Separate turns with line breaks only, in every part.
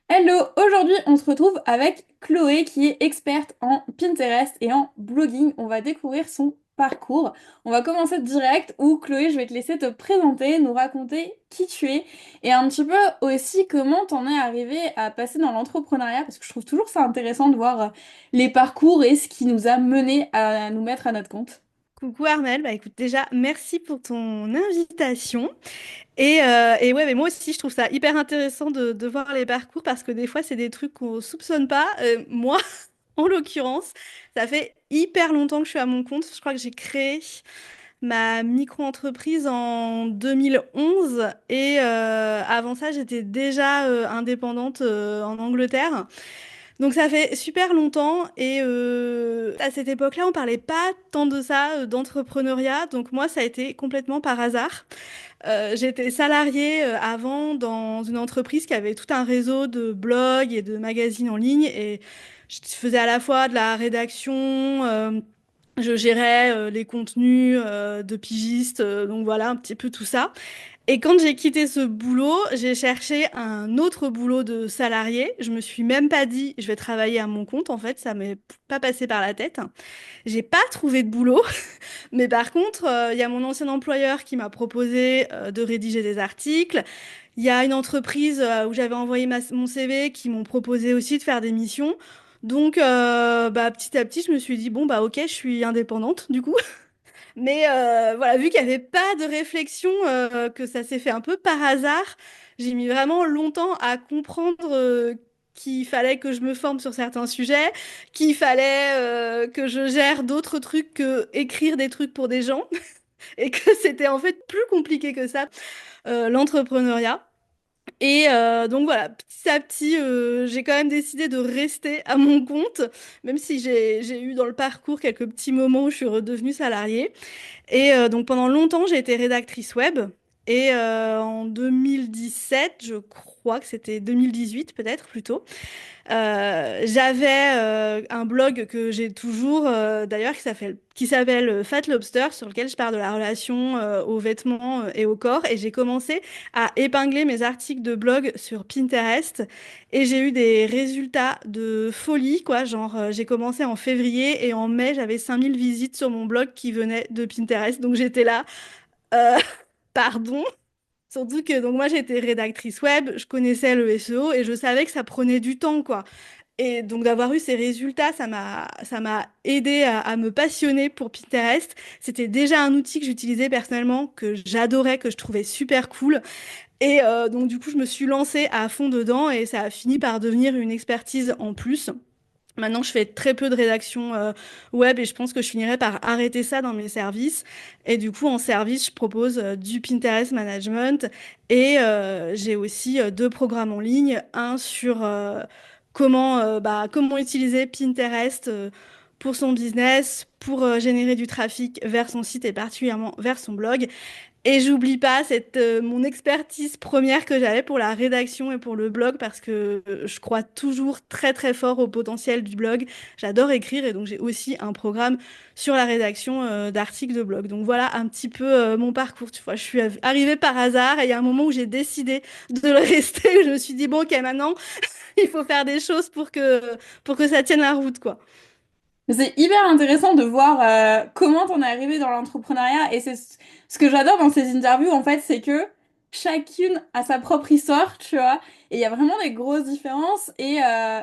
Hello, aujourd'hui on se retrouve avec Chloé qui est experte en Pinterest et en blogging. On va découvrir son parcours. On va commencer direct où Chloé, je vais te laisser te présenter, nous raconter qui tu es et un petit peu aussi comment t'en es arrivé à passer dans l'entrepreneuriat parce que je trouve toujours ça intéressant de voir les parcours et ce qui nous a mené à nous mettre à notre compte.
Coucou Armel, bah écoute déjà merci pour ton invitation et ouais mais moi aussi je trouve ça hyper intéressant de voir les parcours parce que des fois c'est des trucs qu'on soupçonne pas. Moi en l'occurrence ça fait hyper longtemps que je suis à mon compte. Je crois que j'ai créé ma micro-entreprise en 2011 et avant ça j'étais déjà indépendante en Angleterre. Donc ça fait super longtemps et à cette époque-là, on parlait pas tant de ça, d'entrepreneuriat. Donc moi, ça a été complètement par hasard. J'étais salariée avant dans une entreprise qui avait tout un réseau de blogs et de magazines en ligne et je faisais à la fois de la rédaction, je gérais les contenus de pigistes, donc voilà un petit peu tout ça. Et quand j'ai quitté ce boulot, j'ai cherché un autre boulot de salarié. Je me suis même pas dit, je vais travailler à mon compte. En fait, ça m'est pas passé par la tête. J'ai pas trouvé de boulot, mais par contre, il y a mon ancien employeur qui m'a proposé de rédiger des articles. Il y a une entreprise où j'avais envoyé mon CV qui m'ont proposé aussi de faire des missions. Donc, bah, petit à petit, je me suis dit, bon, bah, ok, je suis indépendante, du coup. Mais voilà, vu qu'il n'y avait pas de réflexion, que ça s'est fait un peu par hasard, j'ai mis vraiment longtemps à comprendre qu'il fallait que je me forme sur certains sujets, qu'il fallait que je gère d'autres trucs que écrire des trucs pour des gens, et que c'était en fait plus compliqué que ça, l'entrepreneuriat. Et donc voilà, petit à petit, j'ai quand même décidé de rester à mon compte, même si j'ai eu dans le parcours quelques petits moments où je suis redevenue salariée. Et donc pendant longtemps, j'ai été rédactrice web. Et en 2017, je crois que c'était 2018 peut-être plutôt, j'avais un blog que j'ai toujours d'ailleurs qui s'appelle Fat Lobster, sur lequel je parle de la relation aux vêtements et au corps. Et j'ai commencé à épingler mes articles de blog sur Pinterest et j'ai eu des résultats de folie, quoi. Genre, j'ai commencé en février et en mai, j'avais 5000 visites sur mon blog qui venaient de Pinterest. Donc j'étais là, euh, pardon. Surtout que donc moi j'étais rédactrice web, je connaissais le SEO et je savais que ça prenait du temps, quoi. Et donc d'avoir eu ces résultats, ça m'a aidé à me passionner pour Pinterest. C'était déjà un outil que j'utilisais personnellement, que j'adorais, que je trouvais super cool. Et donc du coup, je me suis lancée à fond dedans et ça a fini par devenir une expertise en plus. Maintenant, je fais très peu de rédaction web et je pense que je finirai par arrêter ça dans mes services. Et du coup, en service, je propose du Pinterest management et j'ai aussi deux programmes en ligne. Un sur comment utiliser Pinterest pour son business, pour générer du trafic vers son site et particulièrement vers son blog. Et j'oublie pas mon expertise première que j'avais pour la rédaction et pour le blog parce que je crois toujours très très fort au potentiel du blog. J'adore écrire et donc j'ai aussi un programme sur la rédaction d'articles de blog. Donc voilà un petit peu mon parcours. Tu vois, je suis arrivée par hasard et il y a un moment où j'ai décidé de le rester. Où je me suis dit bon ok maintenant il faut faire des choses pour que ça tienne la route quoi.
C'est hyper intéressant de voir comment t'en es arrivé dans l'entrepreneuriat et c'est ce que j'adore dans ces interviews en fait, c'est que chacune a sa propre histoire, tu vois, et il y a vraiment des grosses différences et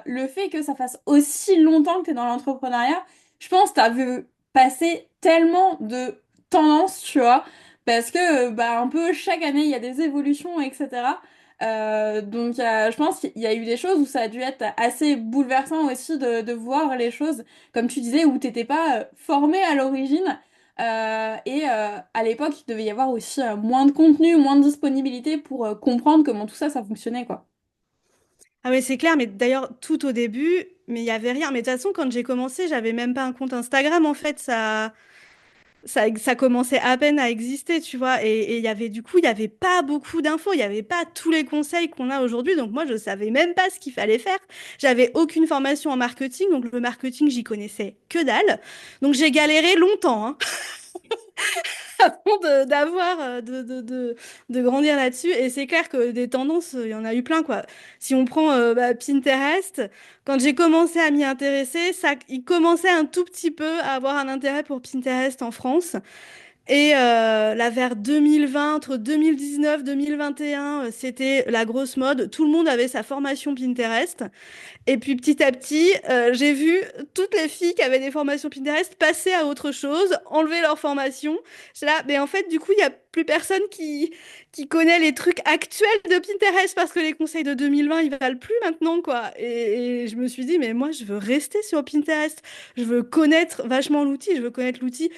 le fait que ça fasse aussi longtemps que t'es dans l'entrepreneuriat, je pense que t'as vu passer tellement de tendances, tu vois, parce que bah un peu chaque année il y a des évolutions, etc. Donc, je pense qu'il y a eu des choses où ça a dû être assez bouleversant aussi de voir les choses comme tu disais, où t'étais pas formé à l'origine. À l'époque, il devait y avoir aussi moins de contenu, moins de disponibilité pour comprendre comment tout ça, ça fonctionnait, quoi.
Ah oui, c'est clair, mais d'ailleurs, tout au début, mais il y avait rien. Mais de toute façon, quand j'ai commencé, j'avais même pas un compte Instagram, en fait, ça commençait à peine à exister, tu vois. Et il y avait, du coup, il y avait pas beaucoup d'infos, il y avait pas tous les conseils qu'on a aujourd'hui. Donc moi, je savais même pas ce qu'il fallait faire. J'avais aucune formation en marketing, donc le marketing, j'y connaissais que dalle. Donc j'ai galéré longtemps, hein. avant d'avoir, de grandir là-dessus. Et c'est clair que des tendances, il y en a eu plein, quoi. Si on prend Pinterest, quand j'ai commencé à m'y intéresser, ça, il commençait un tout petit peu à avoir un intérêt pour Pinterest en France. Et là, vers 2020, entre 2019 et 2021, c'était la grosse mode. Tout le monde avait sa formation Pinterest. Et puis petit à petit, j'ai vu toutes les filles qui avaient des formations Pinterest passer à autre chose, enlever leur formation. J'étais là, mais en fait, du coup, il n'y a plus personne qui connaît les trucs actuels de Pinterest parce que les conseils de 2020, ils valent plus maintenant, quoi. Et je me suis dit, mais moi, je veux rester sur Pinterest. Je veux connaître vachement l'outil. Je veux connaître l'outil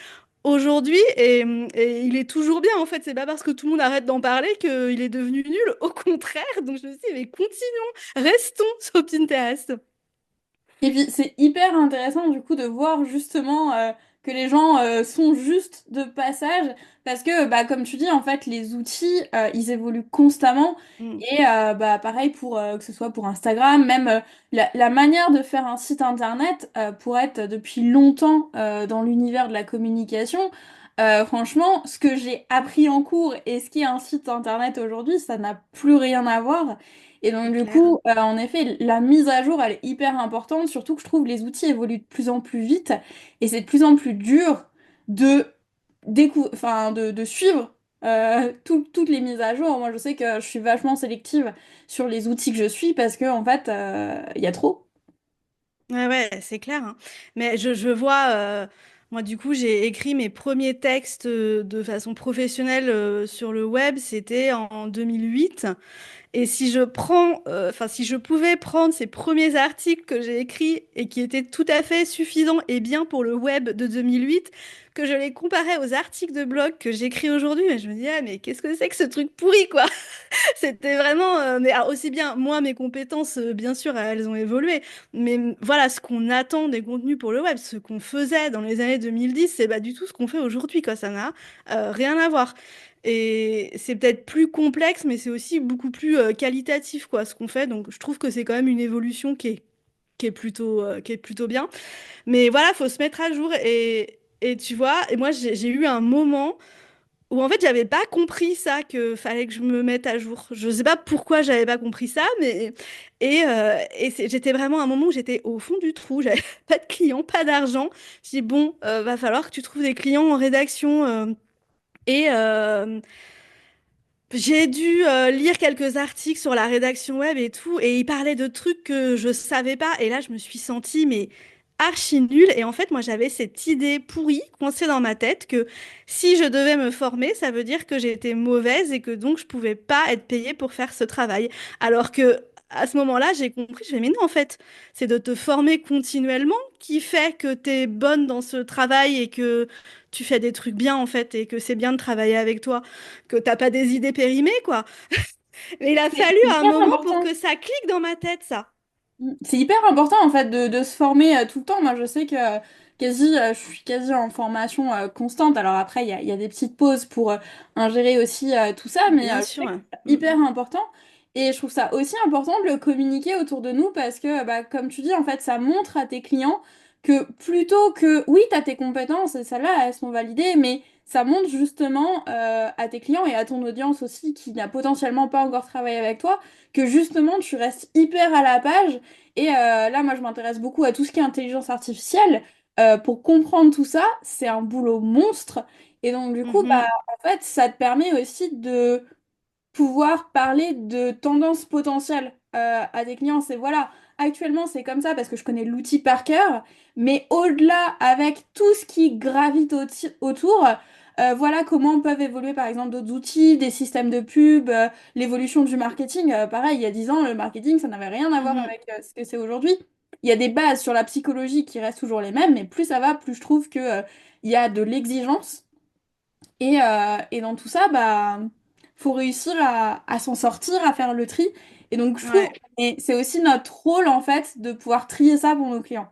aujourd'hui et il est toujours bien, en fait. C'est pas parce que tout le monde arrête d'en parler qu'il est devenu nul. Au contraire. Donc je me suis dit, mais continuons. Restons sur Pinterest.
Et puis c'est hyper intéressant du coup de voir justement que les gens sont juste de passage parce que bah, comme tu dis en fait les outils ils évoluent constamment
Mm,
et bah, pareil pour que ce soit pour Instagram même la manière de faire un site internet pour être depuis longtemps dans l'univers de la communication franchement ce que j'ai appris en cours et ce qui est un site internet aujourd'hui ça n'a plus rien à voir. Et donc,
c'est
du
clair.
coup, en effet, la mise à jour, elle est hyper importante, surtout que je trouve que les outils évoluent de plus en plus vite et c'est de plus en plus dur de, enfin, de suivre toutes les mises à jour. Moi, je sais que je suis vachement sélective sur les outils que je suis parce que, en fait, il y a trop.
Ouais, ouais, c'est clair, hein. Mais je vois, moi du coup, j'ai écrit mes premiers textes de façon professionnelle sur le web, c'était en 2008. Et si je prends, enfin, si je pouvais prendre ces premiers articles que j'ai écrits et qui étaient tout à fait suffisants et bien pour le web de 2008, que je les comparais aux articles de blog que j'écris aujourd'hui, mais je me dis, ah, mais qu'est-ce que c'est que ce truc pourri, quoi? C'était vraiment, mais alors, aussi bien, moi, mes compétences, bien sûr, elles ont évolué, mais voilà, ce qu'on attend des contenus pour le web, ce qu'on faisait dans les années 2010, c'est pas du tout ce qu'on fait aujourd'hui, quoi. Ça n'a rien à voir. Et c'est peut-être plus complexe, mais c'est aussi beaucoup plus qualitatif, quoi, ce qu'on fait. Donc, je trouve que c'est quand même une évolution qui est plutôt bien. Mais voilà, faut se mettre à jour. Et tu vois, et moi, j'ai eu un moment où en fait j'avais pas compris ça que fallait que je me mette à jour. Je sais pas pourquoi j'avais pas compris ça, mais j'étais vraiment à un moment où j'étais au fond du trou, j'avais pas de clients, pas d'argent. J'ai dit bon, va falloir que tu trouves des clients en rédaction et j'ai dû lire quelques articles sur la rédaction web et tout, et ils parlaient de trucs que je savais pas. Et là, je me suis sentie mais archi nulle. Et en fait, moi, j'avais cette idée pourrie coincée dans ma tête que si je devais me former, ça veut dire que j'étais mauvaise et que donc je pouvais pas être payée pour faire ce travail. Alors que à ce moment-là, j'ai compris, je fais mais non, en fait, c'est de te former continuellement qui fait que tu es bonne dans ce travail et que tu fais des trucs bien en fait et que c'est bien de travailler avec toi que t'as pas des idées périmées, quoi. Mais il a
C'est
fallu un
hyper
moment pour
important.
que ça clique dans ma tête, ça.
C'est hyper important en fait de se former tout le temps. Moi je sais que je suis quasi en formation constante. Alors après il y a des petites pauses pour ingérer aussi tout ça, mais
Bien
je
sûr,
sais que
ouais.
c'est hyper important. Et je trouve ça aussi important de le communiquer autour de nous parce que bah, comme tu dis en fait ça montre à tes clients que plutôt que oui tu as tes compétences et celles-là elles sont validées, mais ça montre justement à tes clients et à ton audience aussi qui n'a potentiellement pas encore travaillé avec toi que justement tu restes hyper à la page et là, moi, je m'intéresse beaucoup à tout ce qui est intelligence artificielle. Pour comprendre tout ça, c'est un boulot monstre. Et donc, du coup, bah,
Mhm.
en fait, ça te permet aussi de pouvoir parler de tendances potentielles à des clients. C'est voilà, actuellement, c'est comme ça parce que je connais l'outil par cœur. Mais au-delà, avec tout ce qui gravite autour, voilà comment peuvent évoluer, par exemple, d'autres outils, des systèmes de pub, l'évolution du marketing. Pareil, il y a 10 ans, le marketing, ça n'avait rien à voir
Mhm.
avec ce que c'est aujourd'hui. Il y a des bases sur la psychologie qui restent toujours les mêmes, mais plus ça va, plus je trouve que, il y a de l'exigence. Et dans tout ça, bah, faut réussir à s'en sortir, à faire le tri. Et donc, je trouve,
Ouais.
et c'est aussi notre rôle, en fait, de pouvoir trier ça pour nos clients.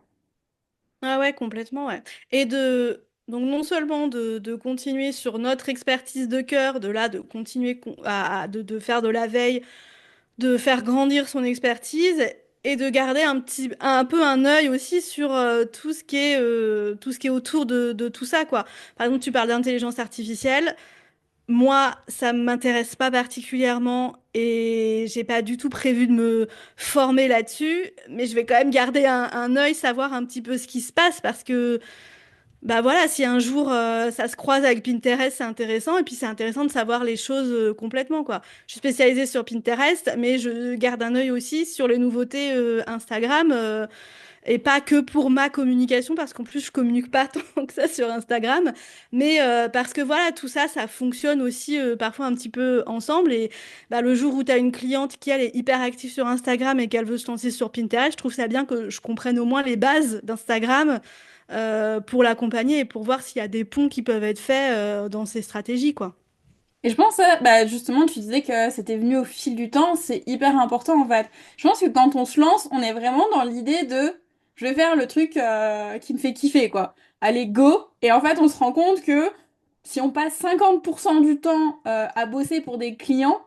Ah ouais, complètement, ouais. Donc non seulement de continuer sur notre expertise de cœur, de là, de continuer de faire de la veille, de faire grandir son expertise, et de garder un peu un œil aussi sur tout ce qui est autour de tout ça, quoi. Par exemple, tu parles d'intelligence artificielle. Moi, ça m'intéresse pas particulièrement et j'ai pas du tout prévu de me former là-dessus, mais je vais quand même garder un œil, savoir un petit peu ce qui se passe parce que bah voilà, si un jour ça se croise avec Pinterest, c'est intéressant et puis c'est intéressant de savoir les choses complètement quoi. Je suis spécialisée sur Pinterest, mais je garde un œil aussi sur les nouveautés Instagram. Et pas que pour ma communication, parce qu'en plus, je communique pas tant que ça sur Instagram, mais parce que voilà, tout ça, ça fonctionne aussi parfois un petit peu ensemble. Et bah, le jour où tu as une cliente qui, elle, est hyper active sur Instagram et qu'elle veut se lancer sur Pinterest, je trouve ça bien que je comprenne au moins les bases d'Instagram pour l'accompagner et pour voir s'il y a des ponts qui peuvent être faits dans ces stratégies, quoi.
Et je pense, bah justement, tu disais que c'était venu au fil du temps, c'est hyper important en fait. Je pense que quand on se lance, on est vraiment dans l'idée de je vais faire le truc qui me fait kiffer, quoi. Allez, go! Et en fait, on se rend compte que si on passe 50% du temps à bosser pour des clients,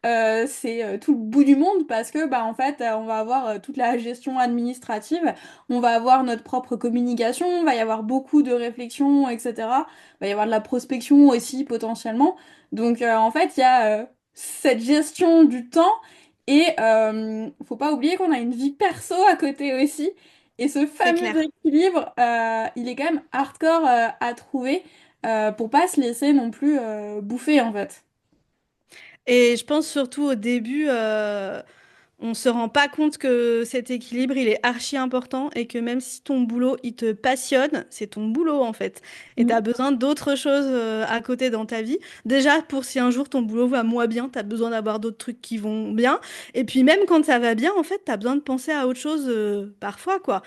c'est tout le bout du monde parce que bah en fait on va avoir toute la gestion administrative, on va avoir notre propre communication, il va y avoir beaucoup de réflexions, etc. Il va y avoir de la prospection aussi potentiellement. Donc en fait il y a cette gestion du temps et faut pas oublier qu'on a une vie perso à côté aussi. Et ce
C'est
fameux
clair.
équilibre, il est quand même hardcore à trouver pour pas se laisser non plus bouffer en fait.
Et je pense surtout au début, on se rend pas compte que cet équilibre, il est archi important et que même si ton boulot, il te passionne, c'est ton boulot en fait. Et tu as besoin d'autres choses à côté dans ta vie. Déjà, pour si un jour ton boulot va moins bien, tu as besoin d'avoir d'autres trucs qui vont bien. Et puis même quand ça va bien, en fait, tu as besoin de penser à autre chose parfois, quoi.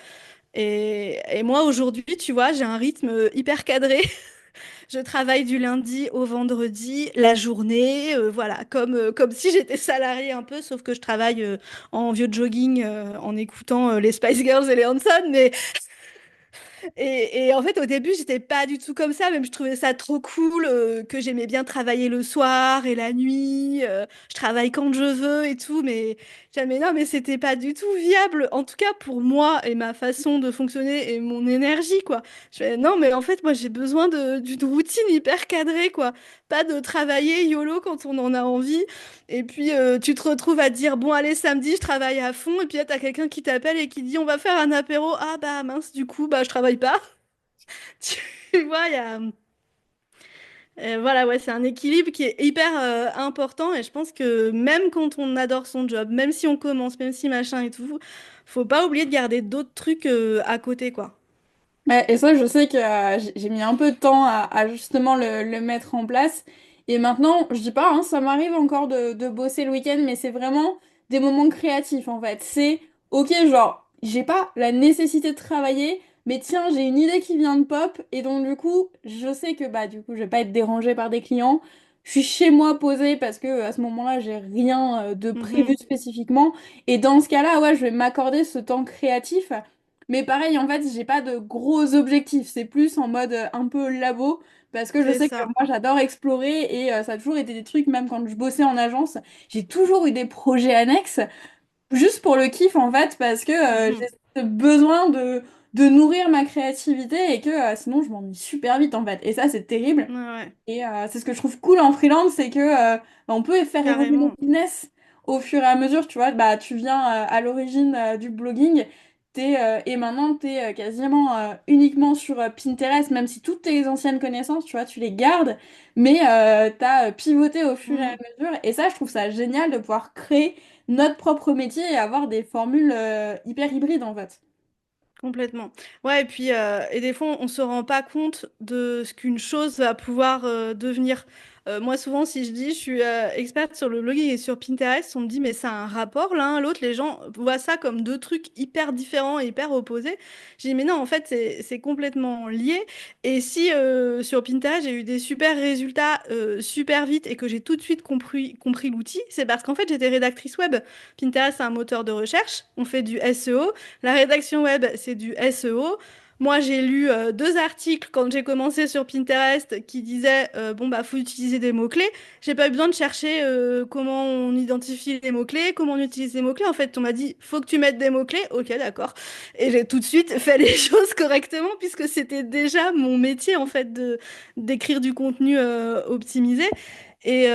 Et moi, aujourd'hui, tu vois, j'ai un rythme hyper cadré. Je travaille du lundi au vendredi, la journée, voilà, comme si j'étais salariée un peu, sauf que je travaille en vieux jogging en écoutant les Spice Girls et les Hanson, mais et en fait, au début, j'étais pas du tout comme ça. Même je trouvais ça trop cool, que j'aimais bien travailler le soir et la nuit. Je travaille quand je veux et tout. Mais jamais, non, mais c'était pas du tout viable. En tout cas, pour moi et ma façon de fonctionner et mon énergie, quoi. Je fais, non, mais en fait, moi, j'ai besoin d'une routine hyper cadrée, quoi. Pas de travailler YOLO quand on en a envie. Et puis, tu te retrouves à te dire, bon, allez, samedi, je travaille à fond. Et puis là, t'as quelqu'un qui t'appelle et qui dit, on va faire un apéro. Ah, bah, mince, du coup, bah, je travaille pas. Tu vois, il y a... voilà, ouais, c'est un équilibre qui est hyper important. Et je pense que même quand on adore son job, même si on commence, même si machin et tout, faut pas oublier de garder d'autres trucs à côté, quoi.
Ouais, et ça, je sais que j'ai mis un peu de temps à justement le mettre en place. Et maintenant, je dis pas, hein, ça m'arrive encore de bosser le week-end, mais c'est vraiment des moments créatifs en fait. C'est, ok, genre, j'ai pas la nécessité de travailler, mais tiens, j'ai une idée qui vient de pop, et donc du coup, je sais que bah du coup, je vais pas être dérangée par des clients. Je suis chez moi posée parce que à ce moment-là, j'ai rien de prévu
Mhm.
spécifiquement. Et dans ce cas-là, ouais, je vais m'accorder ce temps créatif. Mais pareil, en fait, j'ai pas de gros objectifs. C'est plus en mode un peu labo. Parce que je
C'est
sais que
ça.
moi, j'adore explorer et ça a toujours été des trucs, même quand je bossais en agence, j'ai toujours eu des projets annexes, juste pour le kiff, en fait, parce que
Mhm.
j'ai ce besoin de nourrir ma créativité et que sinon, je m'ennuie super vite, en fait. Et ça, c'est terrible.
Ouais, ouais,
Et c'est ce que je trouve cool en freelance, c'est que on peut faire évoluer nos
carrément.
business au fur et à mesure. Tu vois, bah, tu viens à l'origine du blogging, et maintenant tu es quasiment uniquement sur Pinterest, même si toutes tes anciennes connaissances, tu vois, tu les gardes, mais tu as pivoté au fur et à
Mhm.
mesure. Et ça, je trouve ça génial de pouvoir créer notre propre métier et avoir des formules hyper hybrides en fait.
Complètement. Ouais, et puis, et des fois, on se rend pas compte de ce qu'une chose va pouvoir devenir. Moi, souvent, si je dis je suis experte sur le blogging et sur Pinterest, on me dit, mais ça a un rapport l'un à l'autre. Les gens voient ça comme deux trucs hyper différents et hyper opposés. Je dis, mais non, en fait, c'est complètement lié. Et si sur Pinterest, j'ai eu des super résultats super vite et que j'ai tout de suite compris l'outil, c'est parce qu'en fait, j'étais rédactrice web. Pinterest, c'est un moteur de recherche. On fait du SEO. La rédaction web, c'est du SEO. Moi, j'ai lu deux articles quand j'ai commencé sur Pinterest qui disaient bon bah faut utiliser des mots-clés. J'ai pas eu besoin de chercher comment on identifie les mots-clés, comment on utilise les mots-clés. En fait, on m'a dit faut que tu mettes des mots-clés. Ok, d'accord. Et j'ai tout de suite fait les choses correctement puisque c'était déjà mon métier en fait de d'écrire du contenu optimisé. Et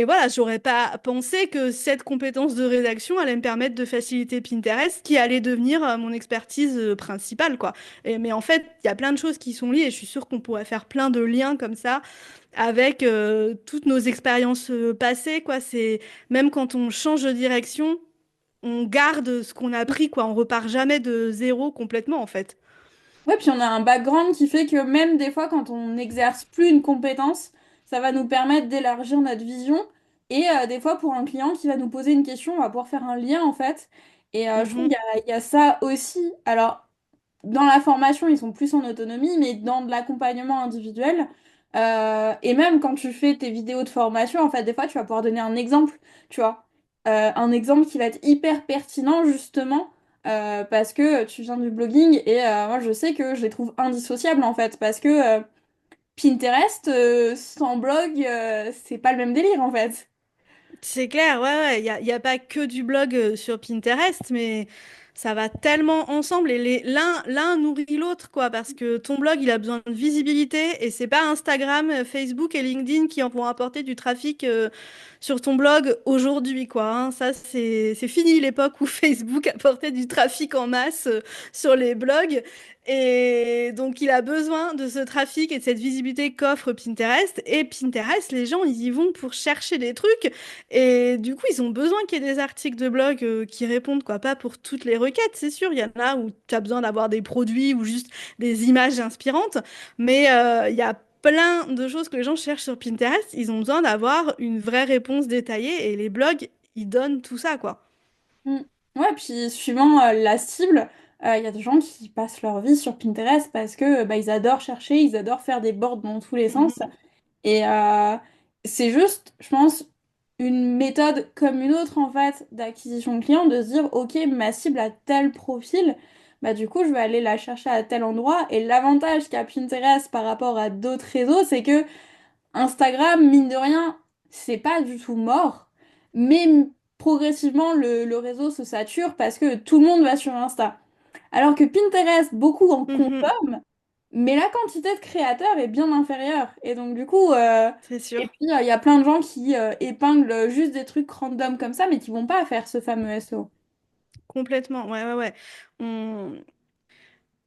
voilà, j'aurais pas pensé que cette compétence de rédaction allait me permettre de faciliter Pinterest, qui allait devenir mon expertise principale, quoi. Mais en fait, il y a plein de choses qui sont liées et je suis sûre qu'on pourrait faire plein de liens comme ça avec toutes nos expériences passées, quoi. C'est même quand on change de direction, on garde ce qu'on a appris, quoi. On repart jamais de zéro complètement, en fait.
Ouais, puis on a un background qui fait que même des fois, quand on n'exerce plus une compétence, ça va nous permettre d'élargir notre vision. Et des fois, pour un client qui va nous poser une question, on va pouvoir faire un lien en fait. Et je trouve
Mhm.
il y a ça aussi. Alors, dans la formation, ils sont plus en autonomie, mais dans de l'accompagnement individuel, et même quand tu fais tes vidéos de formation, en fait, des fois, tu vas pouvoir donner un exemple, tu vois. Un exemple qui va être hyper pertinent, justement, parce que tu viens du blogging, et moi, je sais que je les trouve indissociables, en fait, parce que Pinterest, sans blog, c'est pas le même délire, en fait.
C'est clair, ouais, ouais, y a pas que du blog sur Pinterest, mais ça va tellement ensemble et l'un nourrit l'autre, quoi, parce que ton blog, il a besoin de visibilité et c'est pas Instagram, Facebook et LinkedIn qui en vont apporter du trafic sur ton blog aujourd'hui, quoi, hein. Ça, c'est fini l'époque où Facebook apportait du trafic en masse sur les blogs. Et donc, il a besoin de ce trafic et de cette visibilité qu'offre Pinterest. Et Pinterest, les gens, ils y vont pour chercher des trucs. Et du coup, ils ont besoin qu'il y ait des articles de blog qui répondent, quoi. Pas pour toutes les requêtes, c'est sûr. Il y en a où tu as besoin d'avoir des produits ou juste des images inspirantes. Mais il y a plein de choses que les gens cherchent sur Pinterest. Ils ont besoin d'avoir une vraie réponse détaillée. Et les blogs, ils donnent tout ça, quoi.
Mm. Ouais, puis suivant la cible, il y a des gens qui passent leur vie sur Pinterest parce que bah, ils adorent chercher, ils adorent faire des boards dans tous les sens.
Mhm.
Et c'est juste, je pense, une méthode comme une autre en fait d'acquisition de clients, de se dire, ok, ma cible a tel profil, bah du coup je vais aller la chercher à tel endroit. Et l'avantage qu'a Pinterest par rapport à d'autres réseaux, c'est que Instagram, mine de rien, c'est pas du tout mort, mais progressivement le réseau se sature parce que tout le monde va sur Insta. Alors que Pinterest, beaucoup en
Mhm.
consomment, mais la quantité de créateurs est bien inférieure. Et donc du coup,
C'est
et
sûr.
puis il y a plein de gens qui épinglent juste des trucs random comme ça, mais qui vont pas faire ce fameux SEO.
Complètement. Ouais, ouais, ouais. On,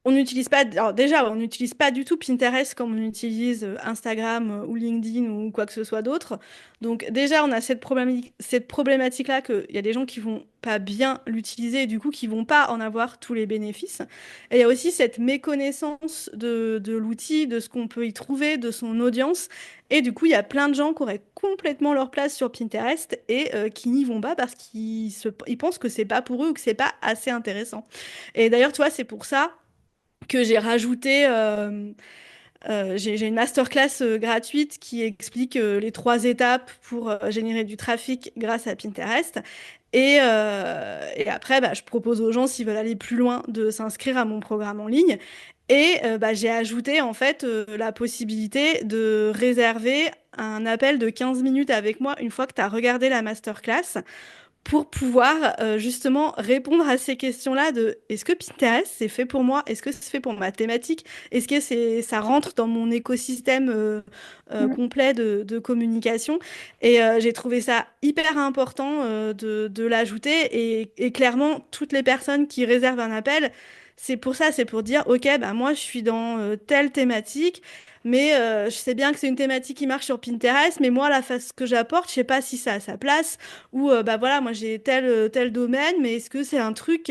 On n'utilise pas, alors déjà, on n'utilise pas du tout Pinterest comme on utilise Instagram ou LinkedIn ou quoi que ce soit d'autre. Donc déjà, on a cette problématique-là qu'il y a des gens qui vont pas bien l'utiliser et du coup qui vont pas en avoir tous les bénéfices. Et il y a aussi cette méconnaissance de l'outil, de ce qu'on peut y trouver, de son audience. Et du coup, il y a plein de gens qui auraient complètement leur place sur Pinterest et qui n'y vont pas parce ils pensent que c'est pas pour eux ou que c'est pas assez intéressant. Et d'ailleurs, tu vois, c'est pour ça que j'ai rajouté, j'ai une masterclass gratuite qui explique les trois étapes pour générer du trafic grâce à Pinterest. Et après, bah, je propose aux gens, s'ils veulent aller plus loin, de s'inscrire à mon programme en ligne. Et bah, j'ai ajouté en fait la possibilité de réserver un appel de 15 minutes avec moi une fois que tu as regardé la masterclass pour pouvoir justement répondre à ces questions-là de est-ce que Pinterest c'est fait pour moi? Est-ce que c'est fait pour ma thématique? Est-ce que ça rentre dans mon écosystème complet de communication? Et j'ai trouvé ça hyper important de l'ajouter et clairement toutes les personnes qui réservent un appel, c'est pour ça, c'est pour dire ok, bah moi je suis dans telle thématique. Mais je sais bien que c'est une thématique qui marche sur Pinterest, mais moi, la face que j'apporte, je sais pas si ça a sa place. Ou bah voilà, moi j'ai tel domaine, mais est-ce que c'est un truc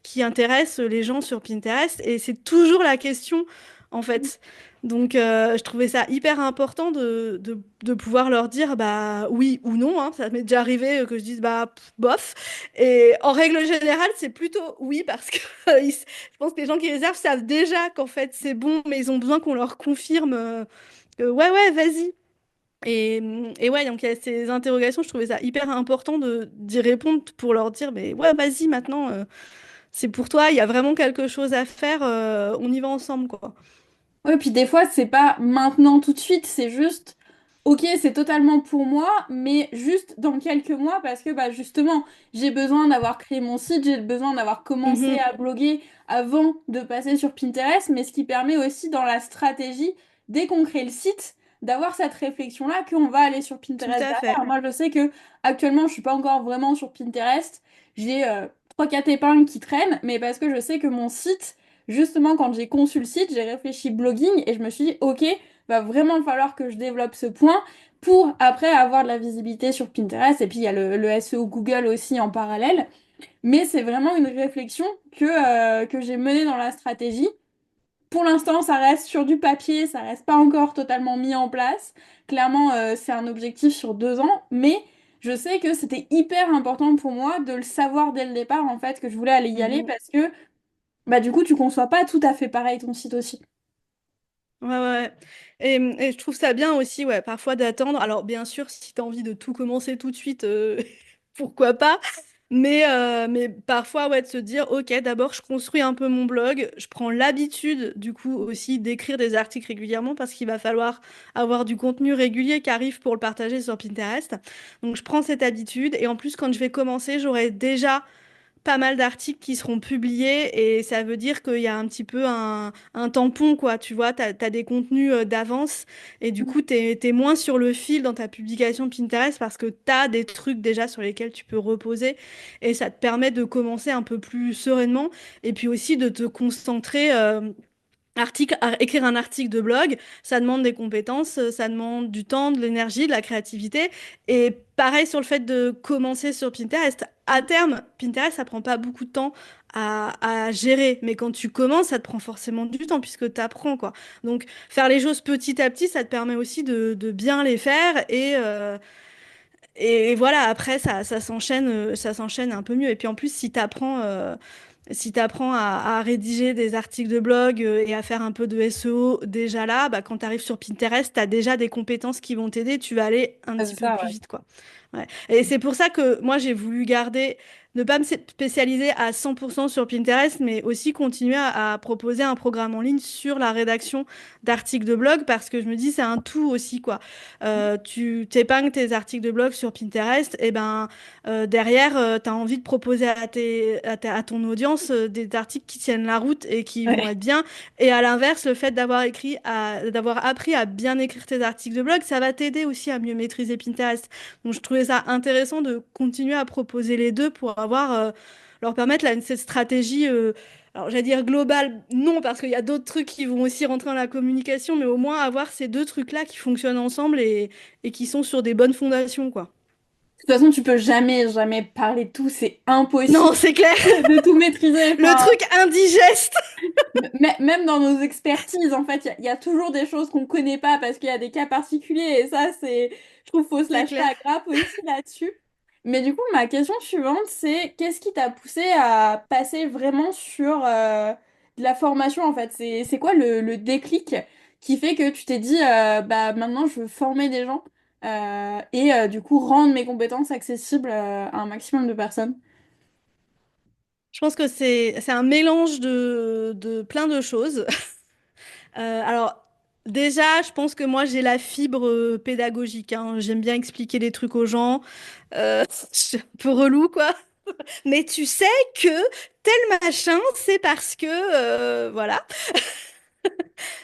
qui intéresse les gens sur Pinterest? Et c'est toujours la question en fait. Donc je trouvais ça hyper important de pouvoir leur dire bah oui ou non, hein. Ça m'est déjà arrivé que je dise bah bof. Et en règle générale, c'est plutôt oui parce que je pense que les gens qui réservent savent déjà qu'en fait c'est bon, mais ils ont besoin qu'on leur confirme que ouais ouais vas-y. Et ouais, donc il y a ces interrogations, je trouvais ça hyper important d'y répondre pour leur dire, mais ouais, vas-y maintenant, c'est pour toi, il y a vraiment quelque chose à faire, on y va ensemble, quoi.
Ouais, puis des fois, c'est pas maintenant tout de suite, c'est juste, ok, c'est totalement pour moi, mais juste dans quelques mois, parce que bah, justement, j'ai besoin d'avoir créé mon site, j'ai besoin d'avoir commencé
Mhm,
à bloguer avant de passer sur Pinterest, mais ce qui permet aussi dans la stratégie, dès qu'on crée le site, d'avoir cette réflexion-là qu'on va aller sur
tout
Pinterest
à
derrière.
fait.
Moi, je sais que actuellement, je suis pas encore vraiment sur Pinterest, j'ai 3-4 épingles qui traînent, mais parce que je sais que mon site justement, quand j'ai conçu le site, j'ai réfléchi blogging et je me suis dit, ok, va vraiment falloir que je développe ce point pour après avoir de la visibilité sur Pinterest. Et puis il y a le SEO Google aussi en parallèle. Mais c'est vraiment une réflexion que j'ai menée dans la stratégie. Pour l'instant, ça reste sur du papier, ça reste pas encore totalement mis en place. Clairement, c'est un objectif sur 2 ans, mais je sais que c'était hyper important pour moi de le savoir dès le départ, en fait, que je voulais aller y aller
Mhm.
parce que bah du coup, tu conçois pas tout à fait pareil ton site aussi.
Ouais, ouais. Et je trouve ça bien aussi, ouais, parfois d'attendre. Alors, bien sûr, si tu as envie de tout commencer tout de suite, pourquoi pas. Mais parfois, ouais, de se dire, OK, d'abord, je construis un peu mon blog. Je prends l'habitude, du coup, aussi d'écrire des articles régulièrement parce qu'il va falloir avoir du contenu régulier qui arrive pour le partager sur Pinterest. Donc, je prends cette habitude. Et en plus, quand je vais commencer, j'aurai déjà pas mal d'articles qui seront publiés et ça veut dire qu'il y a un petit peu un tampon, quoi. Tu vois, t'as des contenus d'avance et du coup, t'es moins sur le fil dans ta publication Pinterest parce que t'as des trucs déjà sur lesquels tu peux reposer et ça te permet de commencer un peu plus sereinement et puis aussi de te concentrer. Écrire un article de blog, ça demande des compétences, ça demande du temps, de l'énergie, de la créativité. Et pareil sur le fait de commencer sur Pinterest. À terme, Pinterest, ça prend pas beaucoup de temps à gérer. Mais quand tu commences, ça te prend forcément du temps puisque tu apprends, quoi. Donc, faire les choses petit à petit, ça te permet aussi de bien les faire. Et voilà, après, ça s'enchaîne un peu mieux. Et puis en plus, si tu apprends à rédiger des articles de blog et à faire un peu de SEO déjà là, bah, quand tu arrives sur Pinterest, tu as déjà des compétences qui vont t'aider, tu vas aller un
Ah,
petit
c'est
peu
ça,
plus
ouais.
vite, quoi. Ouais. Et c'est pour ça que moi, j'ai voulu garder, ne pas me spécialiser à 100% sur Pinterest, mais aussi continuer à proposer un programme en ligne sur la rédaction d'articles de blog parce que je me dis, c'est un tout aussi, quoi. Tu t'épingles tes articles de blog sur Pinterest, et ben derrière, tu as envie de proposer à ton audience des articles qui tiennent la route et qui vont
Ouais.
être bien. Et à l'inverse, le fait d'avoir appris à bien écrire tes articles de blog, ça va t'aider aussi à mieux maîtriser Pinterest. Donc, je trouvais ça intéressant de continuer à proposer les deux pour leur permettre là, cette stratégie. Alors, j'allais dire globale, non, parce qu'il y a d'autres trucs qui vont aussi rentrer dans la communication, mais au moins avoir ces deux trucs-là qui fonctionnent ensemble et qui sont sur des bonnes fondations, quoi.
De toute façon, tu peux jamais, jamais parler de tout, c'est
Non,
impossible
c'est clair.
de tout maîtriser.
Le
Enfin,
truc indigeste.
même dans nos expertises, en fait, il y a toujours des choses qu'on connaît pas parce qu'il y a des cas particuliers et ça, je trouve, faut se
C'est
lâcher
clair.
la grappe aussi là-dessus. Mais du coup, ma question suivante, c'est qu'est-ce qui t'a poussé à passer vraiment sur de la formation, en fait? C'est quoi le déclic qui fait que tu t'es dit, bah maintenant, je veux former des gens et du coup, rendre mes compétences accessibles à un maximum de personnes?
Je pense que c'est un mélange de plein de choses. Alors, déjà, je pense que moi, j'ai la fibre pédagogique, hein. J'aime bien expliquer des trucs aux gens. Je suis un peu relou, quoi. Mais tu sais que tel machin, c'est parce que... voilà.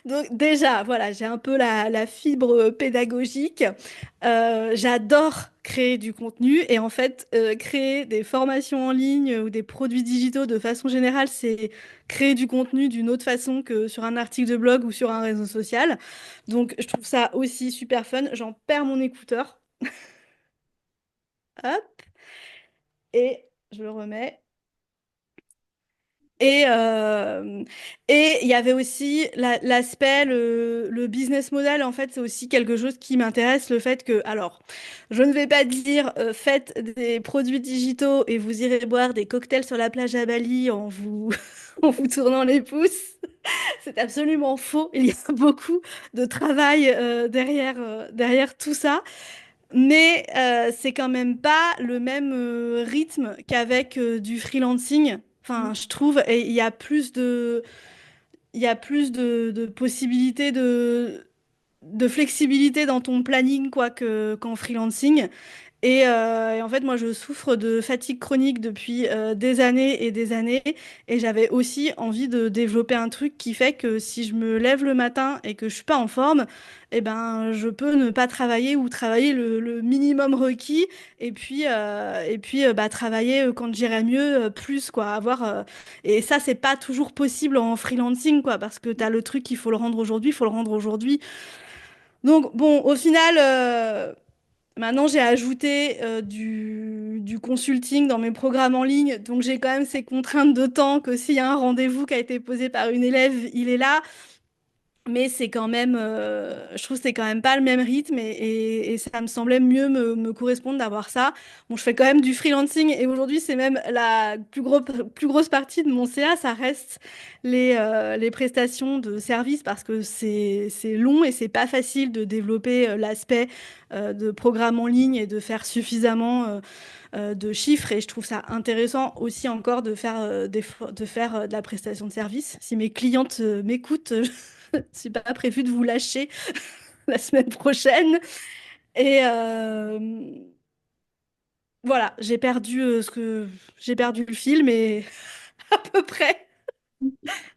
Donc déjà, voilà, j'ai un peu la fibre pédagogique. J'adore créer du contenu et en fait, créer des formations en ligne ou des produits digitaux de façon générale, c'est créer du contenu d'une autre façon que sur un article de blog ou sur un réseau social. Donc, je trouve ça aussi super fun. J'en perds mon écouteur. Hop, et je le remets. Et et il y avait aussi l'aspect, le business model, en fait, c'est aussi quelque chose qui m'intéresse, le fait que, alors, je ne vais pas dire faites des produits digitaux et vous irez boire des cocktails sur la plage à Bali en vous, en vous tournant les pouces. C'est absolument faux. Il y a beaucoup de travail derrière tout ça. Mais c'est quand même pas le même rythme qu'avec du freelancing. Enfin, je trouve, et il y a plus de possibilités de flexibilité dans ton planning quoi qu'en freelancing. Et en fait, moi, je souffre de fatigue chronique depuis des années et des années. Et j'avais aussi envie de développer un truc qui fait que si je me lève le matin et que je suis pas en forme, eh ben, je peux ne pas travailler ou travailler le minimum requis. Et puis, bah, travailler quand j'irai mieux, plus, quoi. Et ça, c'est pas toujours possible en freelancing, quoi, parce que tu as le truc, il faut le rendre aujourd'hui, il faut le rendre aujourd'hui. Donc, bon, au final. Maintenant, j'ai ajouté du consulting dans mes programmes en ligne, donc j'ai quand même ces contraintes de temps que s'il y a un rendez-vous qui a été posé par une élève, il est là. Mais c'est quand même, je trouve que c'est quand même pas le même rythme et ça me semblait mieux me correspondre d'avoir ça. Bon, je fais quand même du freelancing et aujourd'hui, c'est même la plus grosse partie de mon CA, ça reste les prestations de services parce que c'est long et c'est pas facile de développer l'aspect de programme en ligne et de faire suffisamment de chiffres. Et je trouve ça intéressant aussi encore de faire, de faire de la prestation de service. Si mes clientes m'écoutent, c'est pas prévu de vous lâcher la semaine prochaine. Et voilà, j'ai perdu le fil, mais à peu près.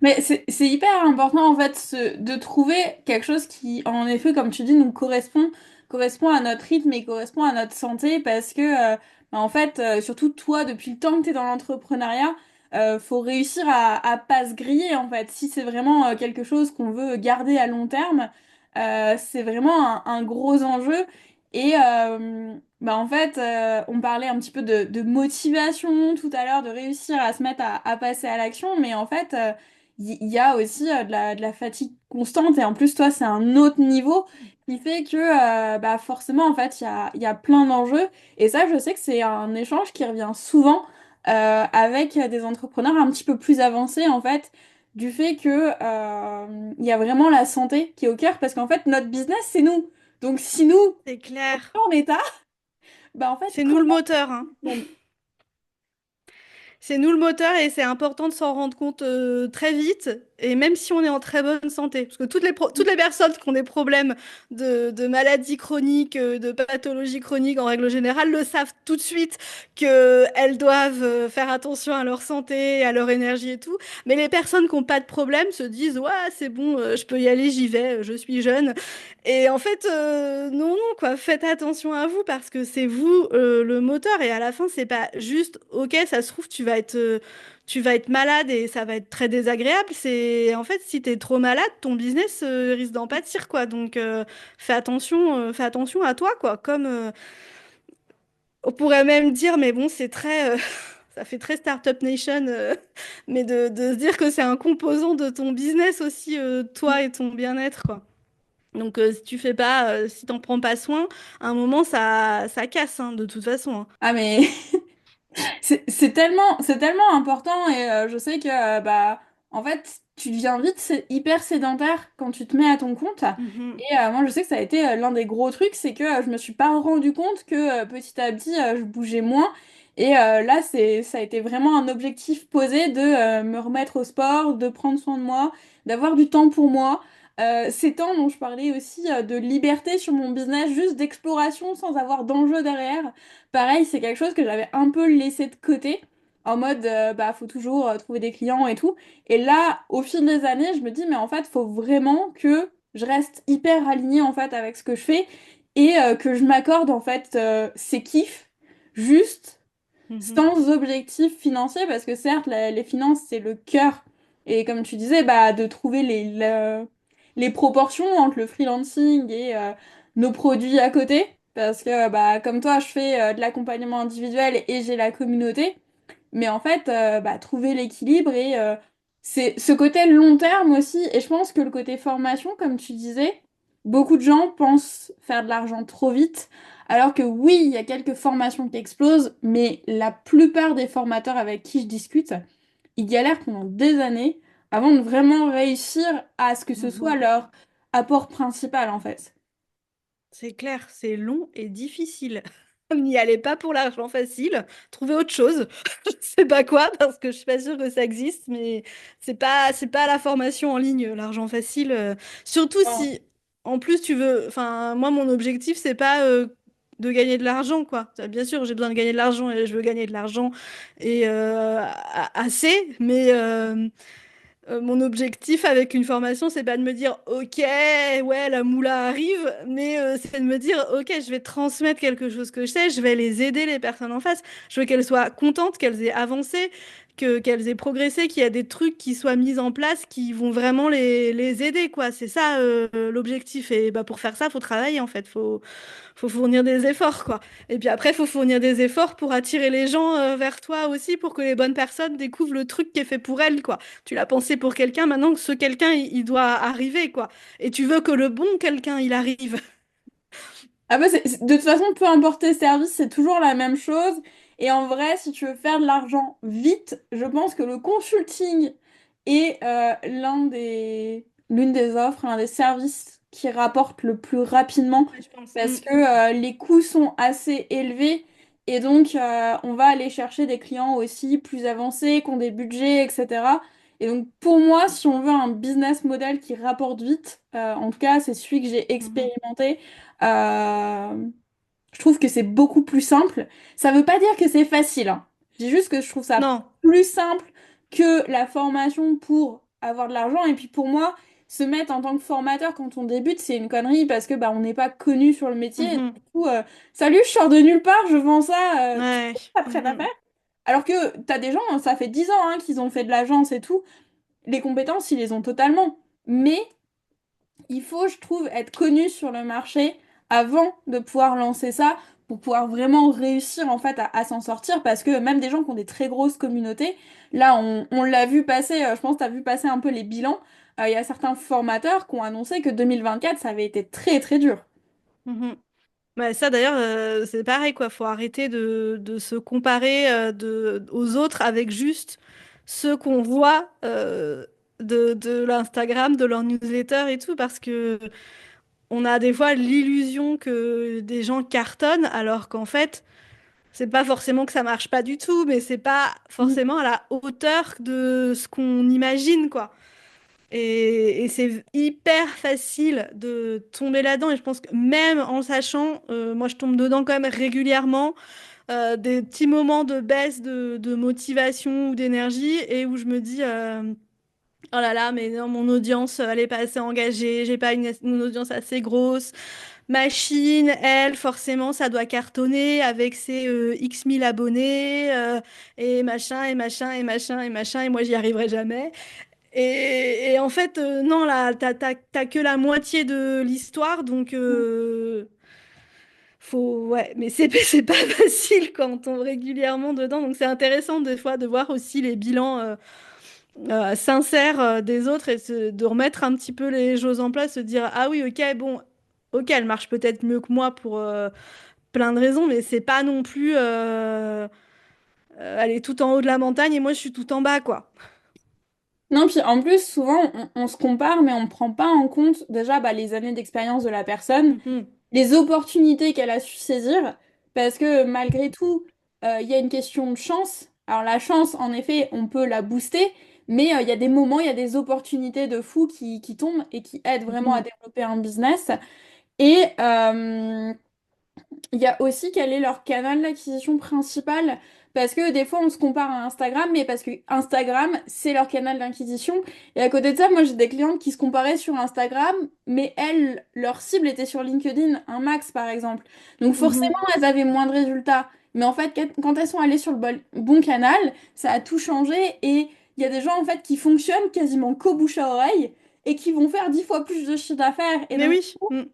Mais c'est hyper important en fait de trouver quelque chose qui, en effet, comme tu dis, nous correspond à notre rythme et correspond à notre santé parce que, bah, en fait, surtout toi, depuis le temps que tu es dans l'entrepreneuriat, faut réussir à pas se griller en fait. Si c'est vraiment quelque chose qu'on veut garder à long terme, c'est vraiment un gros enjeu. Et bah en fait, on parlait un petit peu de motivation tout à l'heure, de réussir à se mettre à passer à l'action, mais en fait, il y a aussi de la fatigue constante et en plus toi c'est un autre niveau qui fait que bah forcément en fait il y a plein d'enjeux et ça je sais que c'est un échange qui revient souvent avec des entrepreneurs un petit peu plus avancés en fait du fait que il y a vraiment la santé qui est au cœur parce qu'en fait notre business c'est nous donc si nous
C'est clair.
en état bah en fait
C'est nous
comment
le moteur, hein. C'est nous le moteur et c'est important de s'en rendre compte très vite. Et même si on est en très bonne santé, parce que toutes les personnes qui ont des problèmes de maladies chroniques, de pathologies chroniques en règle générale, le savent tout de suite qu'elles doivent faire attention à leur santé, à leur énergie et tout. Mais les personnes qui n'ont pas de problème se disent, ouais, c'est bon, je peux y aller, j'y vais, je suis jeune. Et en fait, non, non, quoi, faites attention à vous parce que c'est vous le moteur et à la fin, c'est pas juste, ok, ça se trouve, tu vas être malade et ça va être très désagréable. C'est, en fait, si t'es trop malade, ton business risque d'en pâtir, quoi. Donc, fais attention à toi, quoi. Comme, on pourrait même dire, mais bon, c'est très, ça fait très Startup Nation, mais de se dire que c'est un composant de ton business aussi, toi et ton bien-être, quoi. Donc, si tu fais pas, si t'en prends pas soin, à un moment, ça casse, hein, de toute façon, hein.
ah mais c'est tellement important et je sais que bah en fait tu deviens vite hyper sédentaire quand tu te mets à ton compte
Mhm.
et moi je sais que ça a été l'un des gros trucs c'est que je me suis pas rendu compte que petit à petit je bougeais moins et là c'est ça a été vraiment un objectif posé de me remettre au sport, de prendre soin de moi, d'avoir du temps pour moi. Ces temps dont je parlais aussi de liberté sur mon business, juste d'exploration sans avoir d'enjeu derrière. Pareil, c'est quelque chose que j'avais un peu laissé de côté, en mode, bah, faut toujours trouver des clients et tout. Et là, au fil des années, je me dis, mais en fait, faut vraiment que je reste hyper alignée, en fait, avec ce que je fais et que je m'accorde, en fait, ces kiffs, juste,
Mhm.
sans objectif financier, parce que certes, les finances, c'est le cœur. Et comme tu disais, bah, de trouver les proportions entre le freelancing et nos produits à côté. Parce que, bah, comme toi, je fais de l'accompagnement individuel et j'ai la communauté. Mais en fait, bah, trouver l'équilibre et c'est ce côté long terme aussi. Et je pense que le côté formation, comme tu disais, beaucoup de gens pensent faire de l'argent trop vite. Alors que oui, il y a quelques formations qui explosent, mais la plupart des formateurs avec qui je discute, ils galèrent pendant des années avant de vraiment réussir à ce que ce soit
Mhm.
leur apport principal en fait.
C'est clair, c'est long et difficile. N'y allez pas pour l'argent facile, trouvez autre chose. Je sais pas quoi, parce que je suis pas sûre que ça existe, mais c'est pas la formation en ligne, l'argent facile. Surtout
Non.
si, en plus, tu veux. Enfin, moi, mon objectif, c'est pas de gagner de l'argent, quoi. Bien sûr, j'ai besoin de gagner de l'argent et je veux gagner de l'argent et assez, mais. Mon objectif avec une formation, c'est pas de me dire, ok, ouais, la moula arrive, mais c'est de me dire, ok, je vais transmettre quelque chose que je sais, je vais les aider, les personnes en face. Je veux qu'elles soient contentes, qu'elles aient avancé, qu'elles aient progressé, qu'il y a des trucs qui soient mis en place qui vont vraiment les aider, quoi. C'est ça, l'objectif. Et bah, pour faire ça, faut travailler, en fait. Faut fournir des efforts, quoi. Et puis après, faut fournir des efforts pour attirer les gens vers toi aussi, pour que les bonnes personnes découvrent le truc qui est fait pour elles, quoi. Tu l'as pensé pour quelqu'un, maintenant que ce quelqu'un, il doit arriver, quoi. Et tu veux que le bon quelqu'un, il arrive.
Ah bah de toute façon, peu importe tes services, c'est toujours la même chose. Et en vrai, si tu veux faire de l'argent vite, je pense que le consulting est l'une des offres, l'un des services qui rapporte le plus rapidement
Ouais, je pense.
parce que les coûts sont assez élevés et donc on va aller chercher des clients aussi plus avancés, qui ont des budgets, etc. Et donc pour moi, si on veut un business model qui rapporte vite, en tout cas c'est celui que j'ai
Mhm.
expérimenté. Euh, je trouve que c'est beaucoup plus simple. Ça veut pas dire que c'est facile, hein. Je dis juste que je trouve ça
Non.
plus simple que la formation pour avoir de l'argent. Et puis pour moi, se mettre en tant que formateur quand on débute, c'est une connerie parce que bah, on n'est pas connu sur le métier. Et
Mhm.
du coup, salut, je sors de nulle part, je vends ça, tu
Ouais.
veux que ça prenne à faire.
Mhm.
Alors que t'as des gens, ça fait 10 ans hein, qu'ils ont fait de l'agence et tout. Les compétences, ils les ont totalement. Mais il faut, je trouve, être connu sur le marché avant de pouvoir lancer ça pour pouvoir vraiment réussir en fait à s'en sortir parce que même des gens qui ont des très grosses communautés, là on l'a vu passer, je pense que tu as vu passer un peu les bilans, il y a certains formateurs qui ont annoncé que 2024 ça avait été très très dur.
Mhm. Ouais, ça d'ailleurs, c'est pareil, quoi. Faut arrêter de se comparer aux autres avec juste ceux qu'on voit de l'Instagram, de leur newsletter et tout, parce que on a des fois l'illusion que des gens cartonnent, alors qu'en fait, c'est pas forcément que ça marche pas du tout, mais c'est pas forcément à la hauteur de ce qu'on imagine, quoi. Et c'est hyper facile de tomber là-dedans. Et je pense que même en sachant, moi je tombe dedans quand même régulièrement, des petits moments de baisse de motivation ou d'énergie et où je me dis, oh là là, mais non, mon audience, elle est pas assez engagée, j'ai pas une audience assez grosse. Machine, elle, forcément, ça doit cartonner avec ses X mille abonnés et machin, et machin, et machin, et machin, et moi j'y arriverai jamais. Et en fait, non, là, t'as que la moitié de l'histoire, donc faut, ouais, mais c'est c'est pas facile quand on tombe régulièrement dedans, donc c'est intéressant des fois de voir aussi les bilans sincères des autres et de remettre un petit peu les choses en place, se dire, ah oui, ok, bon, ok, elle marche peut-être mieux que moi pour plein de raisons, mais c'est pas non plus, elle est tout en haut de la montagne et moi je suis tout en bas, quoi.
Non, puis en plus, souvent, on se compare, mais on ne prend pas en compte déjà bah, les années d'expérience de la personne,
Mhm,
les opportunités qu'elle a su saisir, parce que malgré tout, il y a une question de chance. Alors la chance, en effet, on peut la booster, mais il y a des moments, il y a des opportunités de fou qui tombent et qui aident vraiment à
mhm,
développer un business. Et, il y a aussi quel est leur canal d'acquisition principal, parce que des fois on se compare à Instagram, mais parce que Instagram c'est leur canal d'acquisition. Et à côté de ça, moi j'ai des clientes qui se comparaient sur Instagram, mais elles, leur cible était sur LinkedIn, un max par exemple. Donc forcément
mhm.
elles avaient moins de résultats. Mais en fait, quand elles sont allées sur le bon canal, ça a tout changé et il y a des gens en fait qui fonctionnent quasiment qu'au bouche à oreille et qui vont faire 10 fois plus de chiffre d'affaires. Et
Mais
donc,
oui. Mm.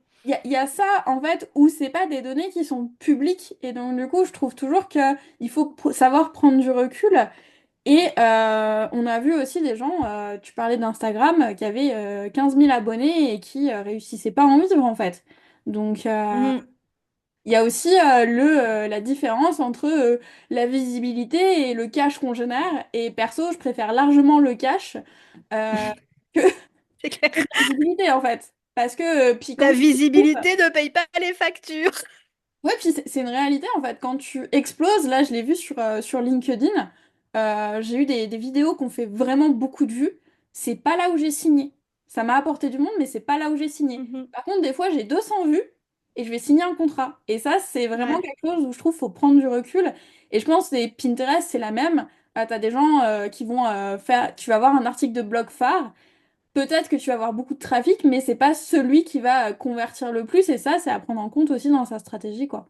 il y a ça, en fait, où c'est pas des données qui sont publiques. Et donc, du coup, je trouve toujours qu'il faut savoir prendre du recul. Et on a vu aussi des gens, tu parlais d'Instagram, qui avaient 15 000 abonnés et qui réussissaient pas à en vivre, en fait. Donc,
Mhm.
il y a aussi la différence entre la visibilité et le cash qu'on génère. Et perso, je préfère largement le cash euh, que
C'est clair.
que la visibilité, en fait. Parce que, puis quand
La
tu te trouves,
visibilité ne paye pas les factures.
Ouais, puis c'est une réalité en fait. Quand tu exploses, là je l'ai vu sur LinkedIn, j'ai eu des vidéos qui ont fait vraiment beaucoup de vues. C'est pas là où j'ai signé. Ça m'a apporté du monde, mais c'est pas là où j'ai signé.
Mhm.
Par contre, des fois j'ai 200 vues et je vais signer un contrat. Et ça, c'est vraiment
Ouais.
quelque chose où je trouve qu'il faut prendre du recul. Et je pense que les Pinterest, c'est la même. T'as des gens qui vont faire. Tu vas avoir un article de blog phare. Peut-être que tu vas avoir beaucoup de trafic, mais c'est pas celui qui va convertir le plus. Et ça, c'est à prendre en compte aussi dans sa stratégie, quoi.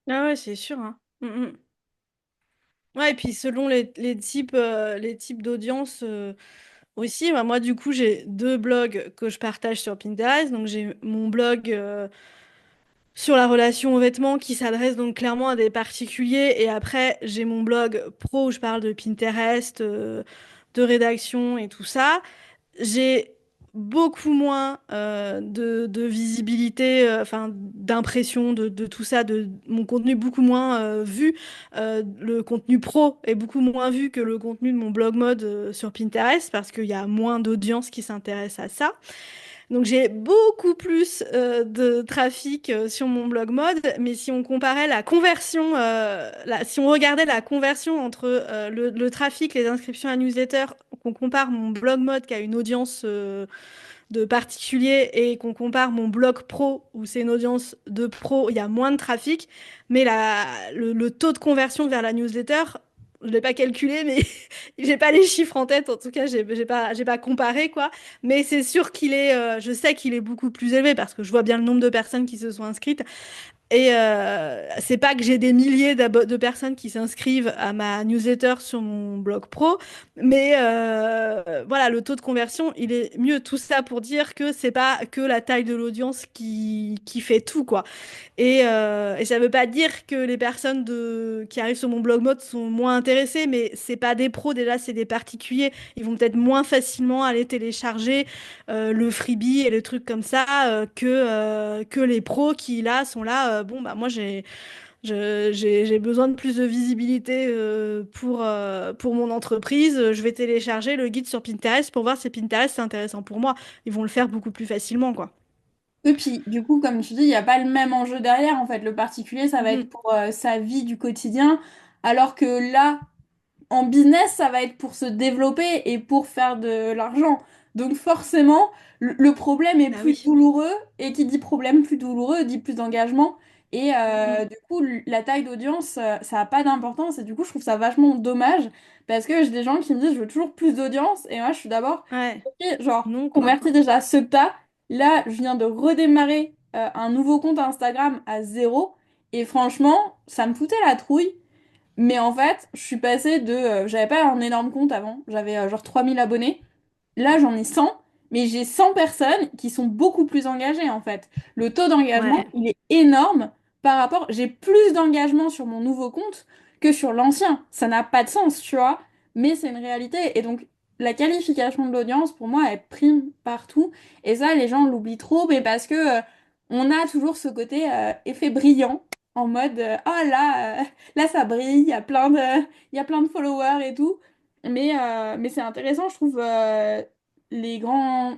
Ah ouais, c'est sûr, hein. Ouais, et puis selon les types d'audience aussi, bah, moi du coup j'ai deux blogs que je partage sur Pinterest. Donc j'ai mon blog sur la relation aux vêtements qui s'adresse donc clairement à des particuliers. Et après j'ai mon blog pro où je parle de Pinterest, de rédaction et tout ça. J'ai beaucoup moins de visibilité, enfin d'impression de tout ça, de mon contenu beaucoup moins vu. Le contenu pro est beaucoup moins vu que le contenu de mon blog mode sur Pinterest parce qu'il y a moins d'audience qui s'intéresse à ça. Donc j'ai beaucoup plus de trafic sur mon blog mode, mais si on comparait la conversion, si on regardait la conversion entre le trafic, les inscriptions à newsletter, qu'on compare mon blog mode qui a une audience de particuliers et qu'on compare mon blog pro où c'est une audience de pro, il y a moins de trafic, mais le taux de conversion vers la newsletter, je l'ai pas calculé, mais j'ai pas les chiffres en tête. En tout cas, j'ai pas comparé quoi. Mais c'est sûr qu'il est, je sais qu'il est beaucoup plus élevé parce que je vois bien le nombre de personnes qui se sont inscrites. Et c'est pas que j'ai des milliers de personnes qui s'inscrivent à ma newsletter sur mon blog pro, mais voilà, le taux de conversion, il est mieux. Tout ça pour dire que c'est pas que la taille de l'audience qui fait tout, quoi. Et ça veut pas dire que les personnes qui arrivent sur mon blog mode sont moins intéressées, mais c'est pas des pros, déjà, c'est des particuliers. Ils vont peut-être moins facilement aller télécharger le freebie et les trucs comme ça que les pros qui, là, sont là. Bon, bah, moi, j'ai besoin de plus de visibilité pour mon entreprise. Je vais télécharger le guide sur Pinterest pour voir si Pinterest c'est intéressant pour moi. Ils vont le faire beaucoup plus facilement, quoi.
Et puis, du coup, comme tu dis, il n'y a pas le même enjeu derrière. En fait, le particulier, ça va être
Mhm.
pour sa vie du quotidien, alors que là, en business, ça va être pour se développer et pour faire de l'argent. Donc forcément, le problème est
Bah
plus
oui.
douloureux, et qui dit problème plus douloureux dit plus d'engagement. Et
Mhm.
du coup, la taille d'audience, ça n'a pas d'importance. Et du coup, je trouve ça vachement dommage parce que j'ai des gens qui me disent, je veux toujours plus d'audience. Et moi, je suis d'abord,
Ouais,
ok, genre,
non, quoi.
convertis déjà ce que t'as. Là, je viens de redémarrer un nouveau compte Instagram à zéro. Et franchement, ça me foutait la trouille. Mais en fait, je suis passée de... j'avais pas un énorme compte avant, j'avais genre 3 000 abonnés. Là, j'en ai 100, mais j'ai 100 personnes qui sont beaucoup plus engagées en fait. Le taux d'engagement,
Ouais.
il est énorme par rapport... J'ai plus d'engagement sur mon nouveau compte que sur l'ancien. Ça n'a pas de sens, tu vois, mais c'est une réalité. Et donc, la qualification de l'audience, pour moi, elle prime partout. Et ça, les gens l'oublient trop, mais parce que on a toujours ce côté effet brillant, en mode, oh là, là, ça brille, il y a plein de followers et tout. Mais c'est intéressant, je trouve, les grands,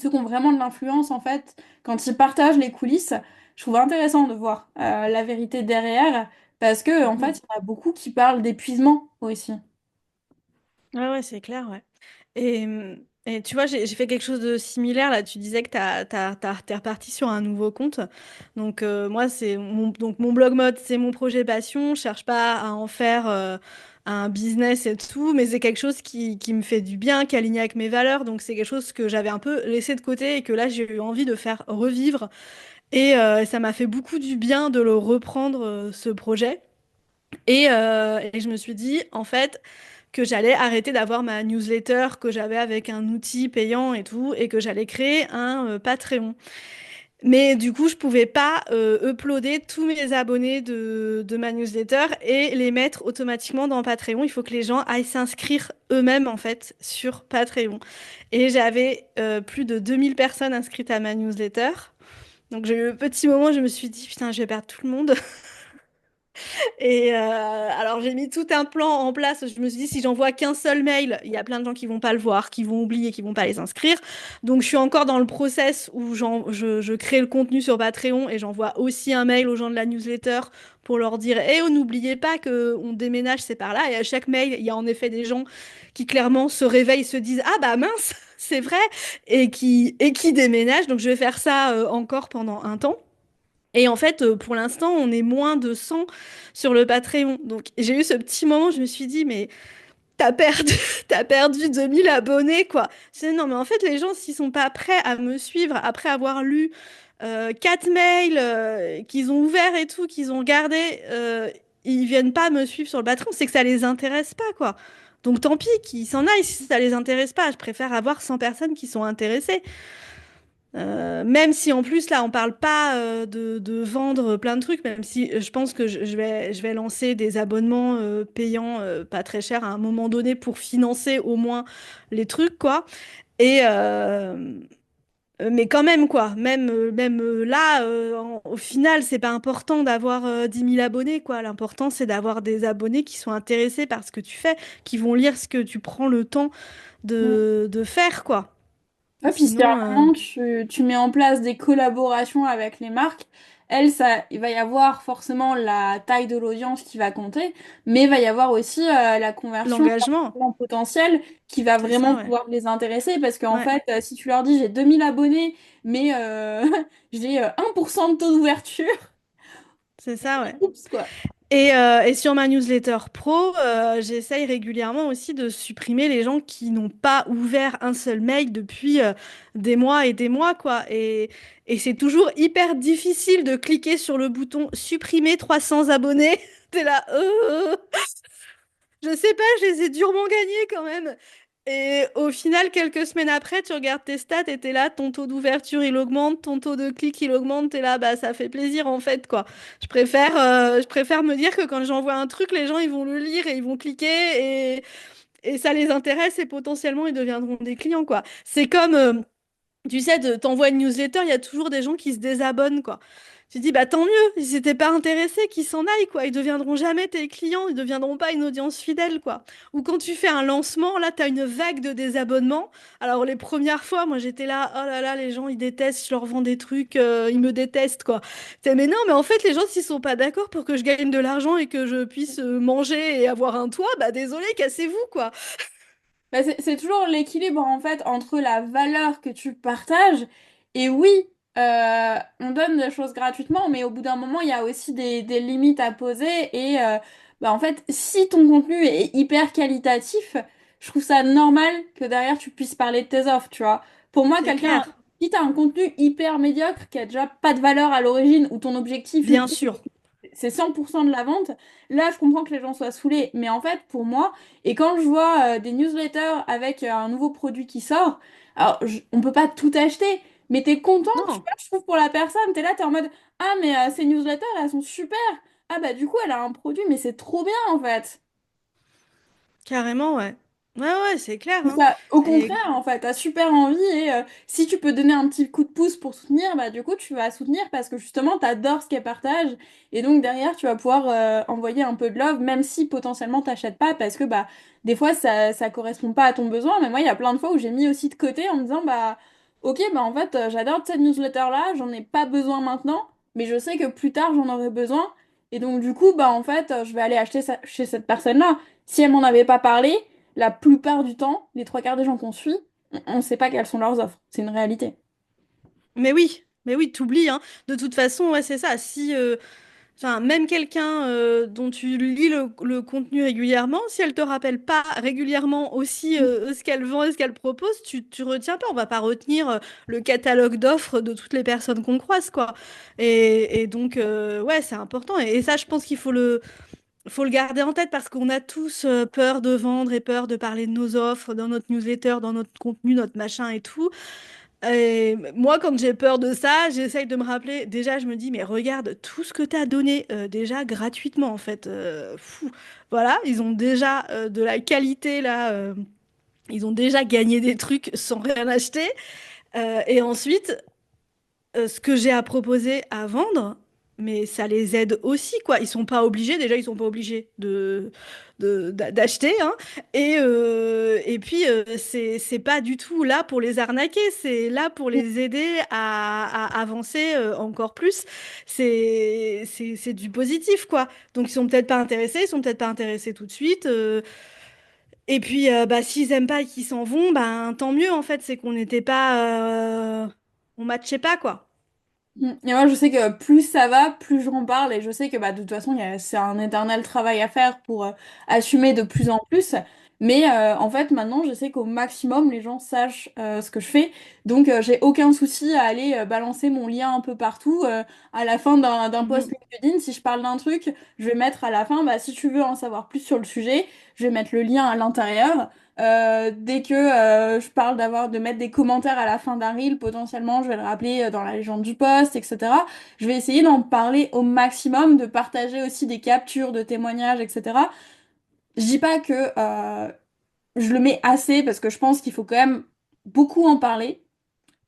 ceux qui ont vraiment de l'influence, en fait, quand ils partagent les coulisses, je trouve intéressant de voir la vérité derrière, parce que, en fait,
Mhm.
il y en a beaucoup qui parlent d'épuisement aussi.
Ouais, ouais, c'est clair, ouais. Et tu vois, j'ai fait quelque chose de similaire là. Tu disais que t'es reparti sur un nouveau compte. Donc, moi, donc mon blog mode, c'est mon projet passion. Je cherche pas à en faire un business et tout, mais c'est quelque chose qui me fait du bien, qui est aligné avec mes valeurs. Donc, c'est quelque chose que j'avais un peu laissé de côté et que là, j'ai eu envie de faire revivre. Et ça m'a fait beaucoup du bien de le reprendre, ce projet. Et je me suis dit, en fait, que j'allais arrêter d'avoir ma newsletter que j'avais avec un outil payant et tout, et que j'allais créer un Patreon. Mais du coup, je pouvais pas uploader tous mes abonnés de ma newsletter et les mettre automatiquement dans Patreon. Il faut que les gens aillent s'inscrire eux-mêmes, en fait, sur Patreon. Et j'avais plus de 2000 personnes inscrites à ma newsletter. Donc j'ai eu un petit moment, je me suis dit, putain, je vais perdre tout le monde. Et alors j'ai mis tout un plan en place. Je me suis dit si j'envoie qu'un seul mail, il y a plein de gens qui vont pas le voir, qui vont oublier, qui vont pas les inscrire. Donc je suis encore dans le process où je crée le contenu sur Patreon et j'envoie aussi un mail aux gens de la newsletter pour leur dire oh, n'oubliez pas que on déménage, c'est par là. Et à chaque mail, il y a en effet des gens qui clairement se réveillent, se disent ah bah mince, c'est vrai, et qui déménagent. Donc je vais faire ça encore pendant un temps. Et en fait, pour l'instant, on est moins de 100 sur le Patreon. Donc, j'ai eu ce petit moment, je me suis dit, mais t'as perdu, t'as perdu 2000 abonnés, quoi. C'est non, mais en fait, les gens, s'ils sont pas prêts à me suivre après avoir lu 4 mails qu'ils ont ouverts et tout, qu'ils ont gardés, ils viennent pas me suivre sur le Patreon, c'est que ça les intéresse pas, quoi. Donc, tant pis, qu'ils s'en aillent si ça les intéresse pas. Je préfère avoir 100 personnes qui sont intéressées. Même si en plus là on parle pas de vendre plein de trucs, même si je pense que je vais lancer des abonnements payants pas très chers à un moment donné pour financer au moins les trucs quoi. Et mais quand même quoi, même là au final c'est pas important d'avoir 10 000 abonnés quoi. L'important c'est d'avoir des abonnés qui sont intéressés par ce que tu fais, qui vont lire ce que tu prends le temps de faire quoi.
Ouais, puis si à
Sinon.
un moment tu mets en place des collaborations avec les marques, il va y avoir forcément la taille de l'audience qui va compter, mais il va y avoir aussi la conversion
L'engagement,
en potentiel qui va
c'est ça,
vraiment
ouais.
pouvoir les intéresser parce qu'en
Ouais,
fait, si tu leur dis j'ai 2000 abonnés, mais j'ai 1% de taux d'ouverture,
c'est ça, ouais.
oups quoi.
Et sur ma newsletter pro, j'essaye régulièrement aussi de supprimer les gens qui n'ont pas ouvert un seul mail depuis des mois et des mois, quoi. Et c'est toujours hyper difficile de cliquer sur le bouton supprimer 300 abonnés. T'es là, je sais pas, je les ai durement gagnés quand même. Et au final, quelques semaines après, tu regardes tes stats et t'es là, ton taux d'ouverture il augmente, ton taux de clic il augmente, t'es là, bah ça fait plaisir en fait quoi. Je préfère me dire que quand j'envoie un truc, les gens ils vont le lire et ils vont cliquer et ça les intéresse et potentiellement ils deviendront des clients quoi. C'est comme, tu sais, t'envoies une newsletter, il y a toujours des gens qui se désabonnent quoi. Tu dis, bah tant mieux, ils n'étaient pas intéressés, qu'ils s'en aillent, quoi. Ils deviendront jamais tes clients, ils deviendront pas une audience fidèle, quoi. Ou quand tu fais un lancement, là, tu as une vague de désabonnements. Alors, les premières fois, moi, j'étais là, oh là là, les gens, ils détestent, je leur vends des trucs, ils me détestent, quoi. Mais non, mais en fait, les gens, s'ils sont pas d'accord pour que je gagne de l'argent et que je puisse manger et avoir un toit, bah désolé, cassez-vous, quoi.
Bah, c'est toujours l'équilibre en fait entre la valeur que tu partages et oui, on donne des choses gratuitement, mais au bout d'un moment, il y a aussi des limites à poser et bah, en fait, si ton contenu est hyper qualitatif, je trouve ça normal que derrière tu puisses parler de tes offres, tu vois. Pour moi,
C'est
quelqu'un,
clair,
si tu as un contenu hyper médiocre qui a déjà pas de valeur à l'origine ou ton objectif
bien
ultime
sûr.
c'est 100% de la vente. Là, je comprends que les gens soient saoulés. Mais en fait, pour moi, et quand je vois des newsletters avec un nouveau produit qui sort, alors on peut pas tout acheter, mais t'es content, tu
Non,
vois, je trouve pour la personne. T'es là, t'es en mode, ah, mais ces newsletters, elles sont super. Ah, bah, du coup, elle a un produit, mais c'est trop bien, en fait.
carrément, ouais. Ouais, ouais, c'est clair,
C'est
hein.
ça, au
Et
contraire, en fait, t'as super envie et si tu peux donner un petit coup de pouce pour soutenir, bah du coup tu vas soutenir parce que justement t'adores ce qu'elle partage et donc derrière tu vas pouvoir envoyer un peu de love même si potentiellement t'achètes pas parce que bah des fois ça correspond pas à ton besoin mais moi il y a plein de fois où j'ai mis aussi de côté en me disant bah ok bah en fait j'adore cette newsletter-là, j'en ai pas besoin maintenant mais je sais que plus tard j'en aurai besoin et donc du coup bah en fait je vais aller acheter ça chez cette personne-là. Si elle m'en avait pas parlé la plupart du temps, les trois quarts des gens qu'on suit, on ne sait pas quelles sont leurs offres. C'est une réalité.
mais oui, t'oublies, hein. De toute façon, ouais, c'est ça. Si, enfin, même quelqu'un dont tu lis le contenu régulièrement, si elle te rappelle pas régulièrement aussi ce qu'elle vend et ce qu'elle propose, tu retiens pas. On va pas retenir le catalogue d'offres de toutes les personnes qu'on croise, quoi. Et donc, ouais, c'est important. Et ça, je pense qu'il faut le garder en tête parce qu'on a tous peur de vendre et peur de parler de nos offres dans notre newsletter, dans notre contenu, notre machin et tout. Et moi, quand j'ai peur de ça, j'essaye de me rappeler. Déjà, je me dis, mais regarde tout ce que tu as donné déjà gratuitement, en fait. Fou. Voilà, ils ont déjà de la qualité, là. Ils ont déjà gagné des trucs sans rien acheter. Et ensuite, ce que j'ai à proposer à vendre, mais ça les aide aussi, quoi. Ils sont pas obligés, déjà, ils sont pas obligés d'acheter, hein. Et puis, c'est pas du tout là pour les arnaquer, c'est là pour les aider à avancer encore plus. C'est du positif, quoi. Donc, ils sont peut-être pas intéressés, ils sont peut-être pas intéressés tout de suite. Et puis, bah, s'ils aiment pas et qu'ils s'en vont, ben, tant mieux, en fait, c'est qu'on n'était pas, on matchait pas, quoi.
Et moi, je sais que plus ça va, plus j'en parle. Et je sais que bah, de toute façon, c'est un éternel travail à faire pour assumer de plus en plus. Mais en fait, maintenant, je sais qu'au maximum, les gens sachent ce que je fais. Donc, j'ai aucun souci à aller balancer mon lien un peu partout. À la fin d'un post
Mhm.
LinkedIn, si je parle d'un truc, je vais mettre à la fin, bah, si tu veux en savoir plus sur le sujet, je vais mettre le lien à l'intérieur. Dès que je parle de mettre des commentaires à la fin d'un reel, potentiellement, je vais le rappeler dans la légende du post, etc. Je vais essayer d'en parler au maximum, de partager aussi des captures de témoignages, etc. Je dis pas que je le mets assez parce que je pense qu'il faut quand même beaucoup en parler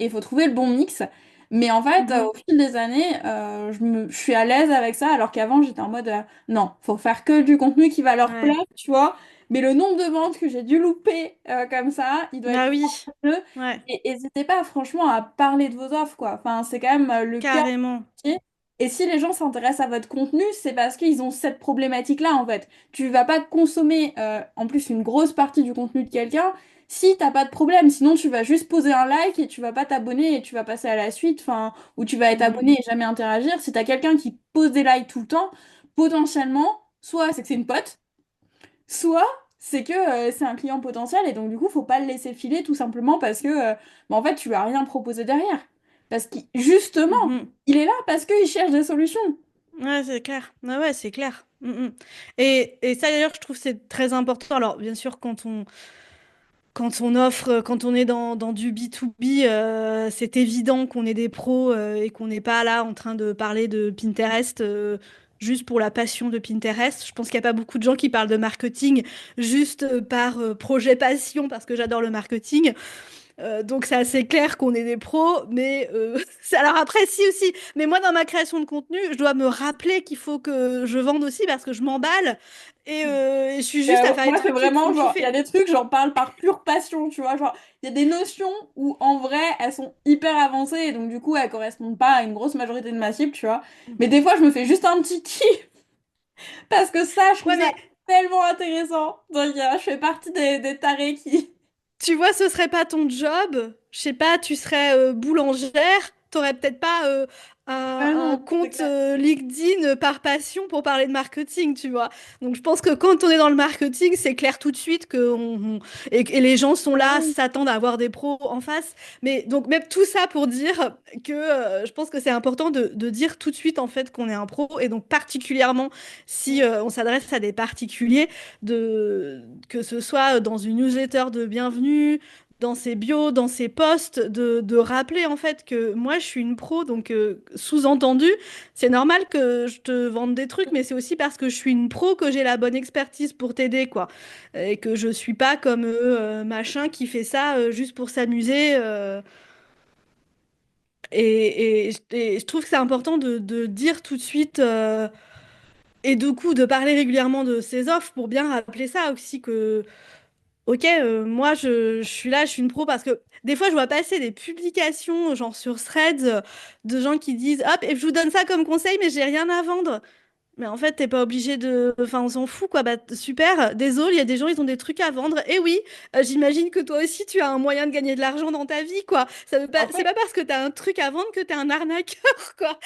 et il faut trouver le bon mix. Mais en fait,
Mhm.
au fil des années, je suis à l'aise avec ça, alors qu'avant, j'étais en mode, non, faut faire que du contenu qui va leur plaire,
Ouais.
tu vois. Mais le nombre de ventes que j'ai dû louper comme ça, il doit être
Ah oui,
monstrueux.
ouais,
Et n'hésitez pas, franchement, à parler de vos offres, quoi. Enfin, c'est quand même le cœur
carrément.
du métier. Et si les gens s'intéressent à votre contenu, c'est parce qu'ils ont cette problématique-là, en fait. Tu vas pas consommer, en plus, une grosse partie du contenu de quelqu'un si t'as pas de problème, sinon tu vas juste poser un like et tu vas pas t'abonner et tu vas passer à la suite, enfin, ou tu vas être
Mhm.
abonné et jamais interagir. Si t'as quelqu'un qui pose des likes tout le temps, potentiellement, soit c'est que c'est une pote, soit c'est que c'est un client potentiel et donc du coup, faut pas le laisser filer tout simplement parce que bah, en fait, tu lui as rien proposé derrière. Parce que justement,
Mhm.
il est là parce qu'il cherche des solutions.
Ouais, c'est clair. Ouais, ouais, c'est clair. Mhm. Et ça, d'ailleurs, je trouve que c'est très important. Alors, bien sûr, quand on offre, quand on est dans du B2B, c'est évident qu'on est des pros et qu'on n'est pas là en train de parler de Pinterest juste pour la passion de Pinterest. Je pense qu'il n'y a pas beaucoup de gens qui parlent de marketing juste par projet passion parce que j'adore le marketing. Donc c'est assez clair qu'on est des pros, mais alors après si aussi, mais moi dans ma création de contenu, je dois me rappeler qu'il faut que je vende aussi parce que je m'emballe et je suis juste à faire des
Moi, c'est
trucs qui me
vraiment
font
genre, il y a
kiffer.
des trucs, j'en parle par pure passion, tu vois. Genre, il y a des notions où en vrai, elles sont hyper avancées et donc du coup, elles correspondent pas à une grosse majorité de ma cible, tu vois. Mais des fois, je me fais juste un petit kiff parce que ça, je trouve
Ouais,
ça
mais
tellement intéressant. Donc, je fais partie des tarés qui.
tu vois, ce serait pas ton job. Je sais pas, tu serais boulangère. T'aurais peut-être pas
Ah
un
non, c'est
compte
clair.
LinkedIn par passion pour parler de marketing, tu vois. Donc je pense que quand on est dans le marketing, c'est clair tout de suite et les gens sont
Ah
là,
oui.
s'attendent à avoir des pros en face. Mais donc même tout ça pour dire que je pense que c'est important de dire tout de suite en fait qu'on est un pro et donc particulièrement si on s'adresse à des particuliers que ce soit dans une newsletter de bienvenue, dans ses bios, dans ses posts, de rappeler en fait que moi je suis une pro, donc sous-entendu, c'est normal que je te vende des trucs, mais c'est aussi parce que je suis une pro que j'ai la bonne expertise pour t'aider, quoi. Et que je suis pas comme machin qui fait ça juste pour s'amuser. Et je trouve que c'est important de dire tout de suite. Et du coup, de parler régulièrement de ses offres pour bien rappeler ça aussi que ok, moi je suis là, je suis une pro parce que des fois je vois passer des publications genre sur Threads de gens qui disent hop, et je vous donne ça comme conseil, mais j'ai rien à vendre. Mais en fait, t'es pas obligé de. Enfin, on s'en fout quoi. Bah super, désolé, il y a des gens, ils ont des trucs à vendre. Et oui, j'imagine que toi aussi tu as un moyen de gagner de l'argent dans ta vie quoi. Ça veut pas...
En
C'est
fait,
pas parce que t'as un truc à vendre que t'es un arnaqueur quoi.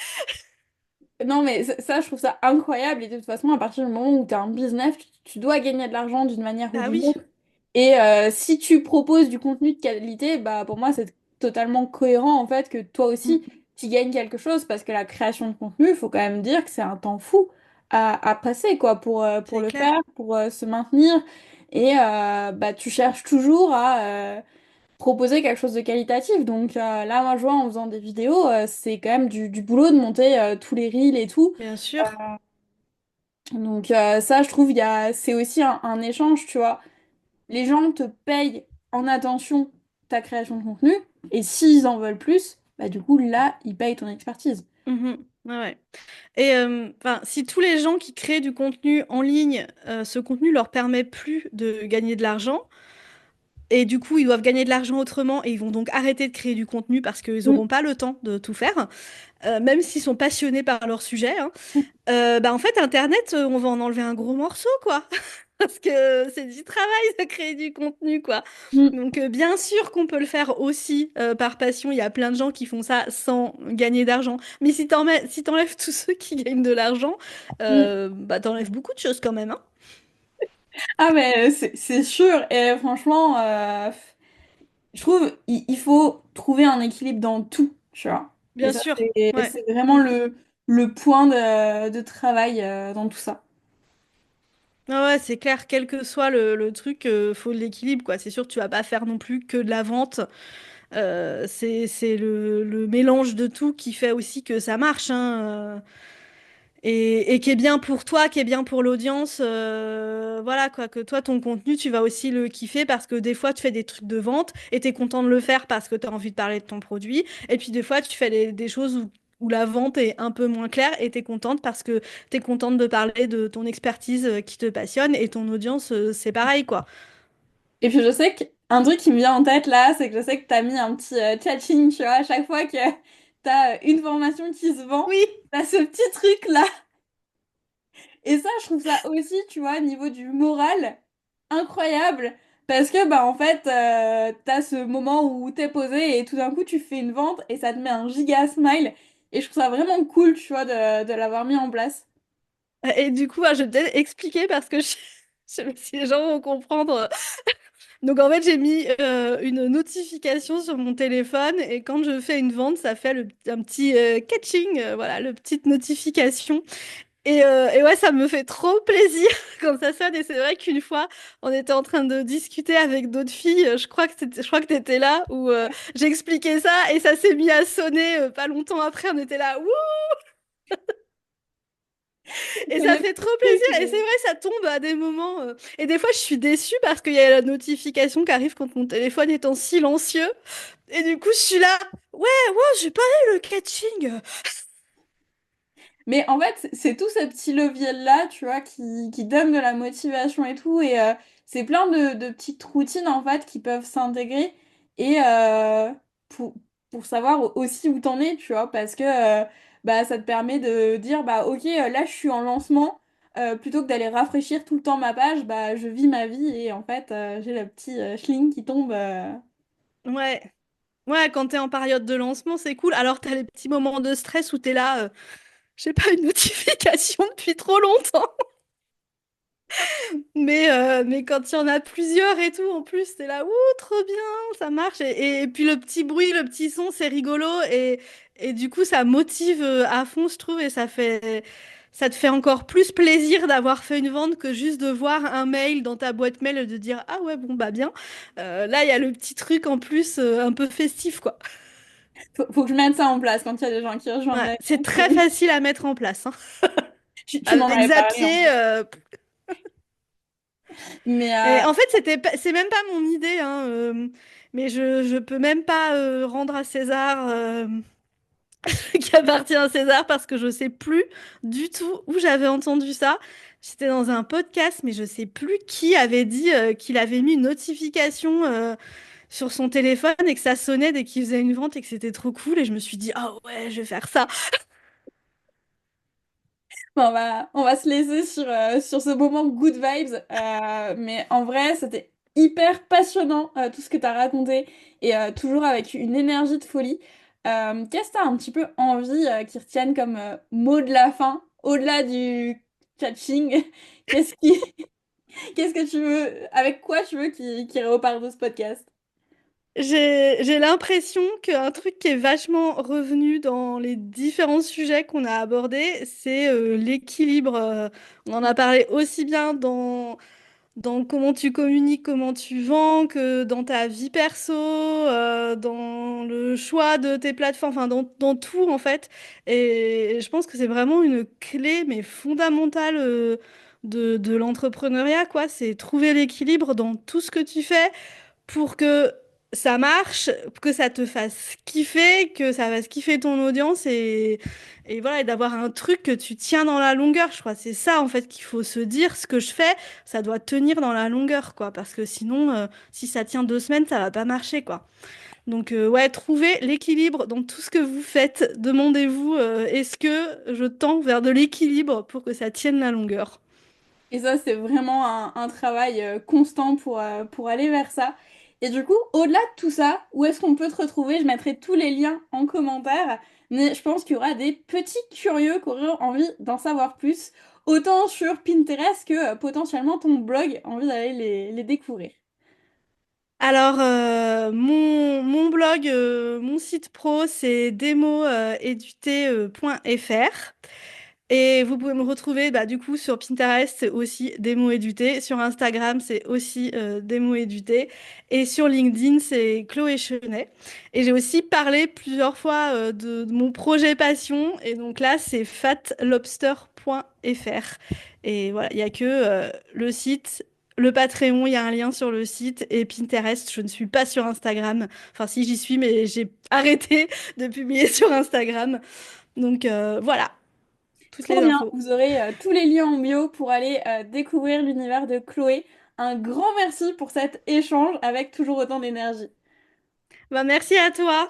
non, mais ça, je trouve ça incroyable. Et de toute façon, à partir du moment où tu as un business, tu dois gagner de l'argent d'une manière ou
Bah
d'une
oui.
autre. Et si tu proposes du contenu de qualité, bah pour moi, c'est totalement cohérent en fait que toi aussi,
Mm,
tu gagnes quelque chose parce que la création de contenu, il faut quand même dire que c'est un temps fou à passer quoi pour
c'est
le
clair.
faire, pour se maintenir. Et bah, tu cherches toujours à proposer quelque chose de qualitatif. Donc là, moi, je vois en faisant des vidéos, c'est quand même du boulot de monter tous les reels et tout.
Bien sûr.
Donc ça, je trouve, c'est aussi un échange, tu vois. Les gens te payent en attention ta création de contenu, et s'ils en veulent plus, bah du coup, là, ils payent ton expertise.
Mhm. Ouais, ouais. Et enfin, si tous les gens qui créent du contenu en ligne, ce contenu leur permet plus de gagner de l'argent, et du coup ils doivent gagner de l'argent autrement, et ils vont donc arrêter de créer du contenu parce qu'ils
Mm,
n'auront pas le temps de tout faire, même s'ils sont passionnés par leur sujet, hein, bah en fait Internet, on va en enlever un gros morceau, quoi. Parce que c'est du travail de créer du contenu, quoi.
mm,
Donc, bien sûr qu'on peut le faire aussi par passion. Il y a plein de gens qui font ça sans gagner d'argent. Mais si t'enlèves tous ceux qui gagnent de l'argent,
mm.
bah t'enlèves beaucoup de choses quand même, hein.
Ah mais c'est sûr et franchement je trouve il faut trouver un équilibre dans tout, tu vois. Et
Bien
ça
sûr. Ouais.
c'est vraiment le point de travail dans tout ça.
Ah ouais, c'est clair, quel que soit le truc, faut de l'équilibre, quoi. C'est sûr, tu vas pas faire non plus que de la vente. C'est le mélange de tout qui fait aussi que ça marche, hein. Et qui est bien pour toi, qui est bien pour l'audience, voilà quoi, que toi ton contenu tu vas aussi le kiffer parce que des fois tu fais des trucs de vente et t'es content de le faire parce que t'as envie de parler de ton produit, et puis des fois tu fais des choses où la vente est un peu moins claire et t'es contente parce que t'es contente de parler de ton expertise qui te passionne, et ton audience c'est pareil quoi.
Et puis je sais qu'un truc qui me vient en tête là, c'est que je sais que t'as mis un petit tchatching, tu vois, à chaque fois que t'as une formation qui se vend,
Oui.
t'as ce petit truc là. Et ça, je trouve ça aussi, tu vois, au niveau du moral, incroyable. Parce que, bah, en fait, t'as ce moment où t'es posé et tout d'un coup, tu fais une vente et ça te met un giga smile. Et je trouve ça vraiment cool, tu vois, de l'avoir mis en place.
Et du coup, je vais peut-être expliquer parce que je sais pas si les gens vont comprendre. Donc en fait, j'ai mis une notification sur mon téléphone, et quand je fais une vente, ça fait un petit catching, voilà, le petite notification. Et ouais, ça me fait trop plaisir quand ça sonne. Et c'est vrai qu'une fois, on était en train de discuter avec d'autres filles, je crois que t'étais là, où j'expliquais ça et ça s'est mis à sonner pas longtemps après. On était là, ouh! Et
C'est
ça
le
fait trop
truc.
plaisir. Et c'est vrai, ça tombe à des moments. Et des fois, je suis déçue parce qu'il y a la notification qui arrive quand mon téléphone est en silencieux. Et du coup, je suis là. Ouais, ouais, j'ai pas eu le catching.
Mais en fait, c'est tout ce petit levier-là, tu vois, qui donne de la motivation et tout. Et c'est plein de petites routines, en fait, qui peuvent s'intégrer. Et pour, pour savoir aussi où t'en es, tu vois, parce que bah, ça te permet de dire, bah, ok, là, je suis en lancement. Plutôt que d'aller rafraîchir tout le temps ma page, bah, je vis ma vie et en fait, j'ai le petit schling qui tombe.
Ouais. Ouais, quand t'es en période de lancement, c'est cool. Alors, t'as les petits moments de stress où t'es là. J'ai pas une notification depuis trop longtemps. Mais quand il y en a plusieurs et tout, en plus, t'es là, ouh, trop bien, ça marche. Et puis le petit bruit, le petit son, c'est rigolo. Et du coup, ça motive à fond, je trouve. Et ça te fait encore plus plaisir d'avoir fait une vente que juste de voir un mail dans ta boîte mail et de dire, ah ouais, bon, bah bien. Là, il y a le petit truc en plus, un peu festif, quoi.
Faut que je mette ça en place quand il y a des gens qui rejoignent
Ouais,
la
c'est très facile à mettre en place, hein.
Tu m'en
Avec
avais parlé en
Zapier,
plus. Mais
et en fait, c'est même pas mon idée, hein, mais je peux même pas rendre à César ce qui appartient à César parce que je sais plus du tout où j'avais entendu ça. J'étais dans un podcast, mais je sais plus qui avait dit qu'il avait mis une notification sur son téléphone et que ça sonnait dès qu'il faisait une vente et que c'était trop cool. Et je me suis dit, ah ouais, je vais faire ça.
bon, on va se laisser sur ce moment good vibes. Mais en vrai, c'était hyper passionnant tout ce que tu as raconté et toujours avec une énergie de folie. Qu'est-ce que tu as un petit peu envie qui retienne comme mot de la fin, au-delà du catching? Qu'est-ce qui, qu'est-ce que tu veux, avec quoi tu veux qu'il repart de ce podcast?
J'ai l'impression qu'un truc qui est vachement revenu dans les différents sujets qu'on a abordés, c'est l'équilibre. On en a parlé aussi bien dans comment tu communiques, comment tu vends, que dans ta vie perso, dans le choix de tes plateformes, enfin dans tout en fait. Et je pense que c'est vraiment une clé, mais fondamentale de l'entrepreneuriat, quoi. C'est trouver l'équilibre dans tout ce que tu fais pour que ça marche, que ça te fasse kiffer, que ça fasse kiffer ton audience et voilà, et d'avoir un truc que tu tiens dans la longueur. Je crois que c'est ça en fait qu'il faut se dire. Ce que je fais, ça doit tenir dans la longueur, quoi. Parce que sinon, si ça tient 2 semaines, ça va pas marcher, quoi. Donc, ouais, trouvez l'équilibre dans tout ce que vous faites. Demandez-vous, est-ce que je tends vers de l'équilibre pour que ça tienne la longueur?
Et ça, c'est vraiment un travail constant pour aller vers ça. Et du coup, au-delà de tout ça, où est-ce qu'on peut te retrouver? Je mettrai tous les liens en commentaire. Mais je pense qu'il y aura des petits curieux qui auront envie d'en savoir plus, autant sur Pinterest que potentiellement ton blog, envie d'aller les découvrir.
Alors, mon blog, mon site pro, c'est demoéduté.fr. Et vous pouvez me retrouver bah, du coup sur Pinterest, c'est aussi Démo Éduté. Sur Instagram, c'est aussi Démo Éduté. Et sur LinkedIn, c'est Chloé Chenet. Et j'ai aussi parlé plusieurs fois de mon projet passion. Et donc là, c'est fatlobster.fr. Et voilà, il n'y a que le site, le Patreon, il y a un lien sur le site. Et Pinterest, je ne suis pas sur Instagram. Enfin, si, j'y suis, mais j'ai arrêté de publier sur Instagram. Donc voilà toutes
Trop
les
bien,
infos.
vous aurez tous les liens en bio pour aller découvrir l'univers de Chloé. Un grand merci pour cet échange avec toujours autant d'énergie.
Bah, merci à toi.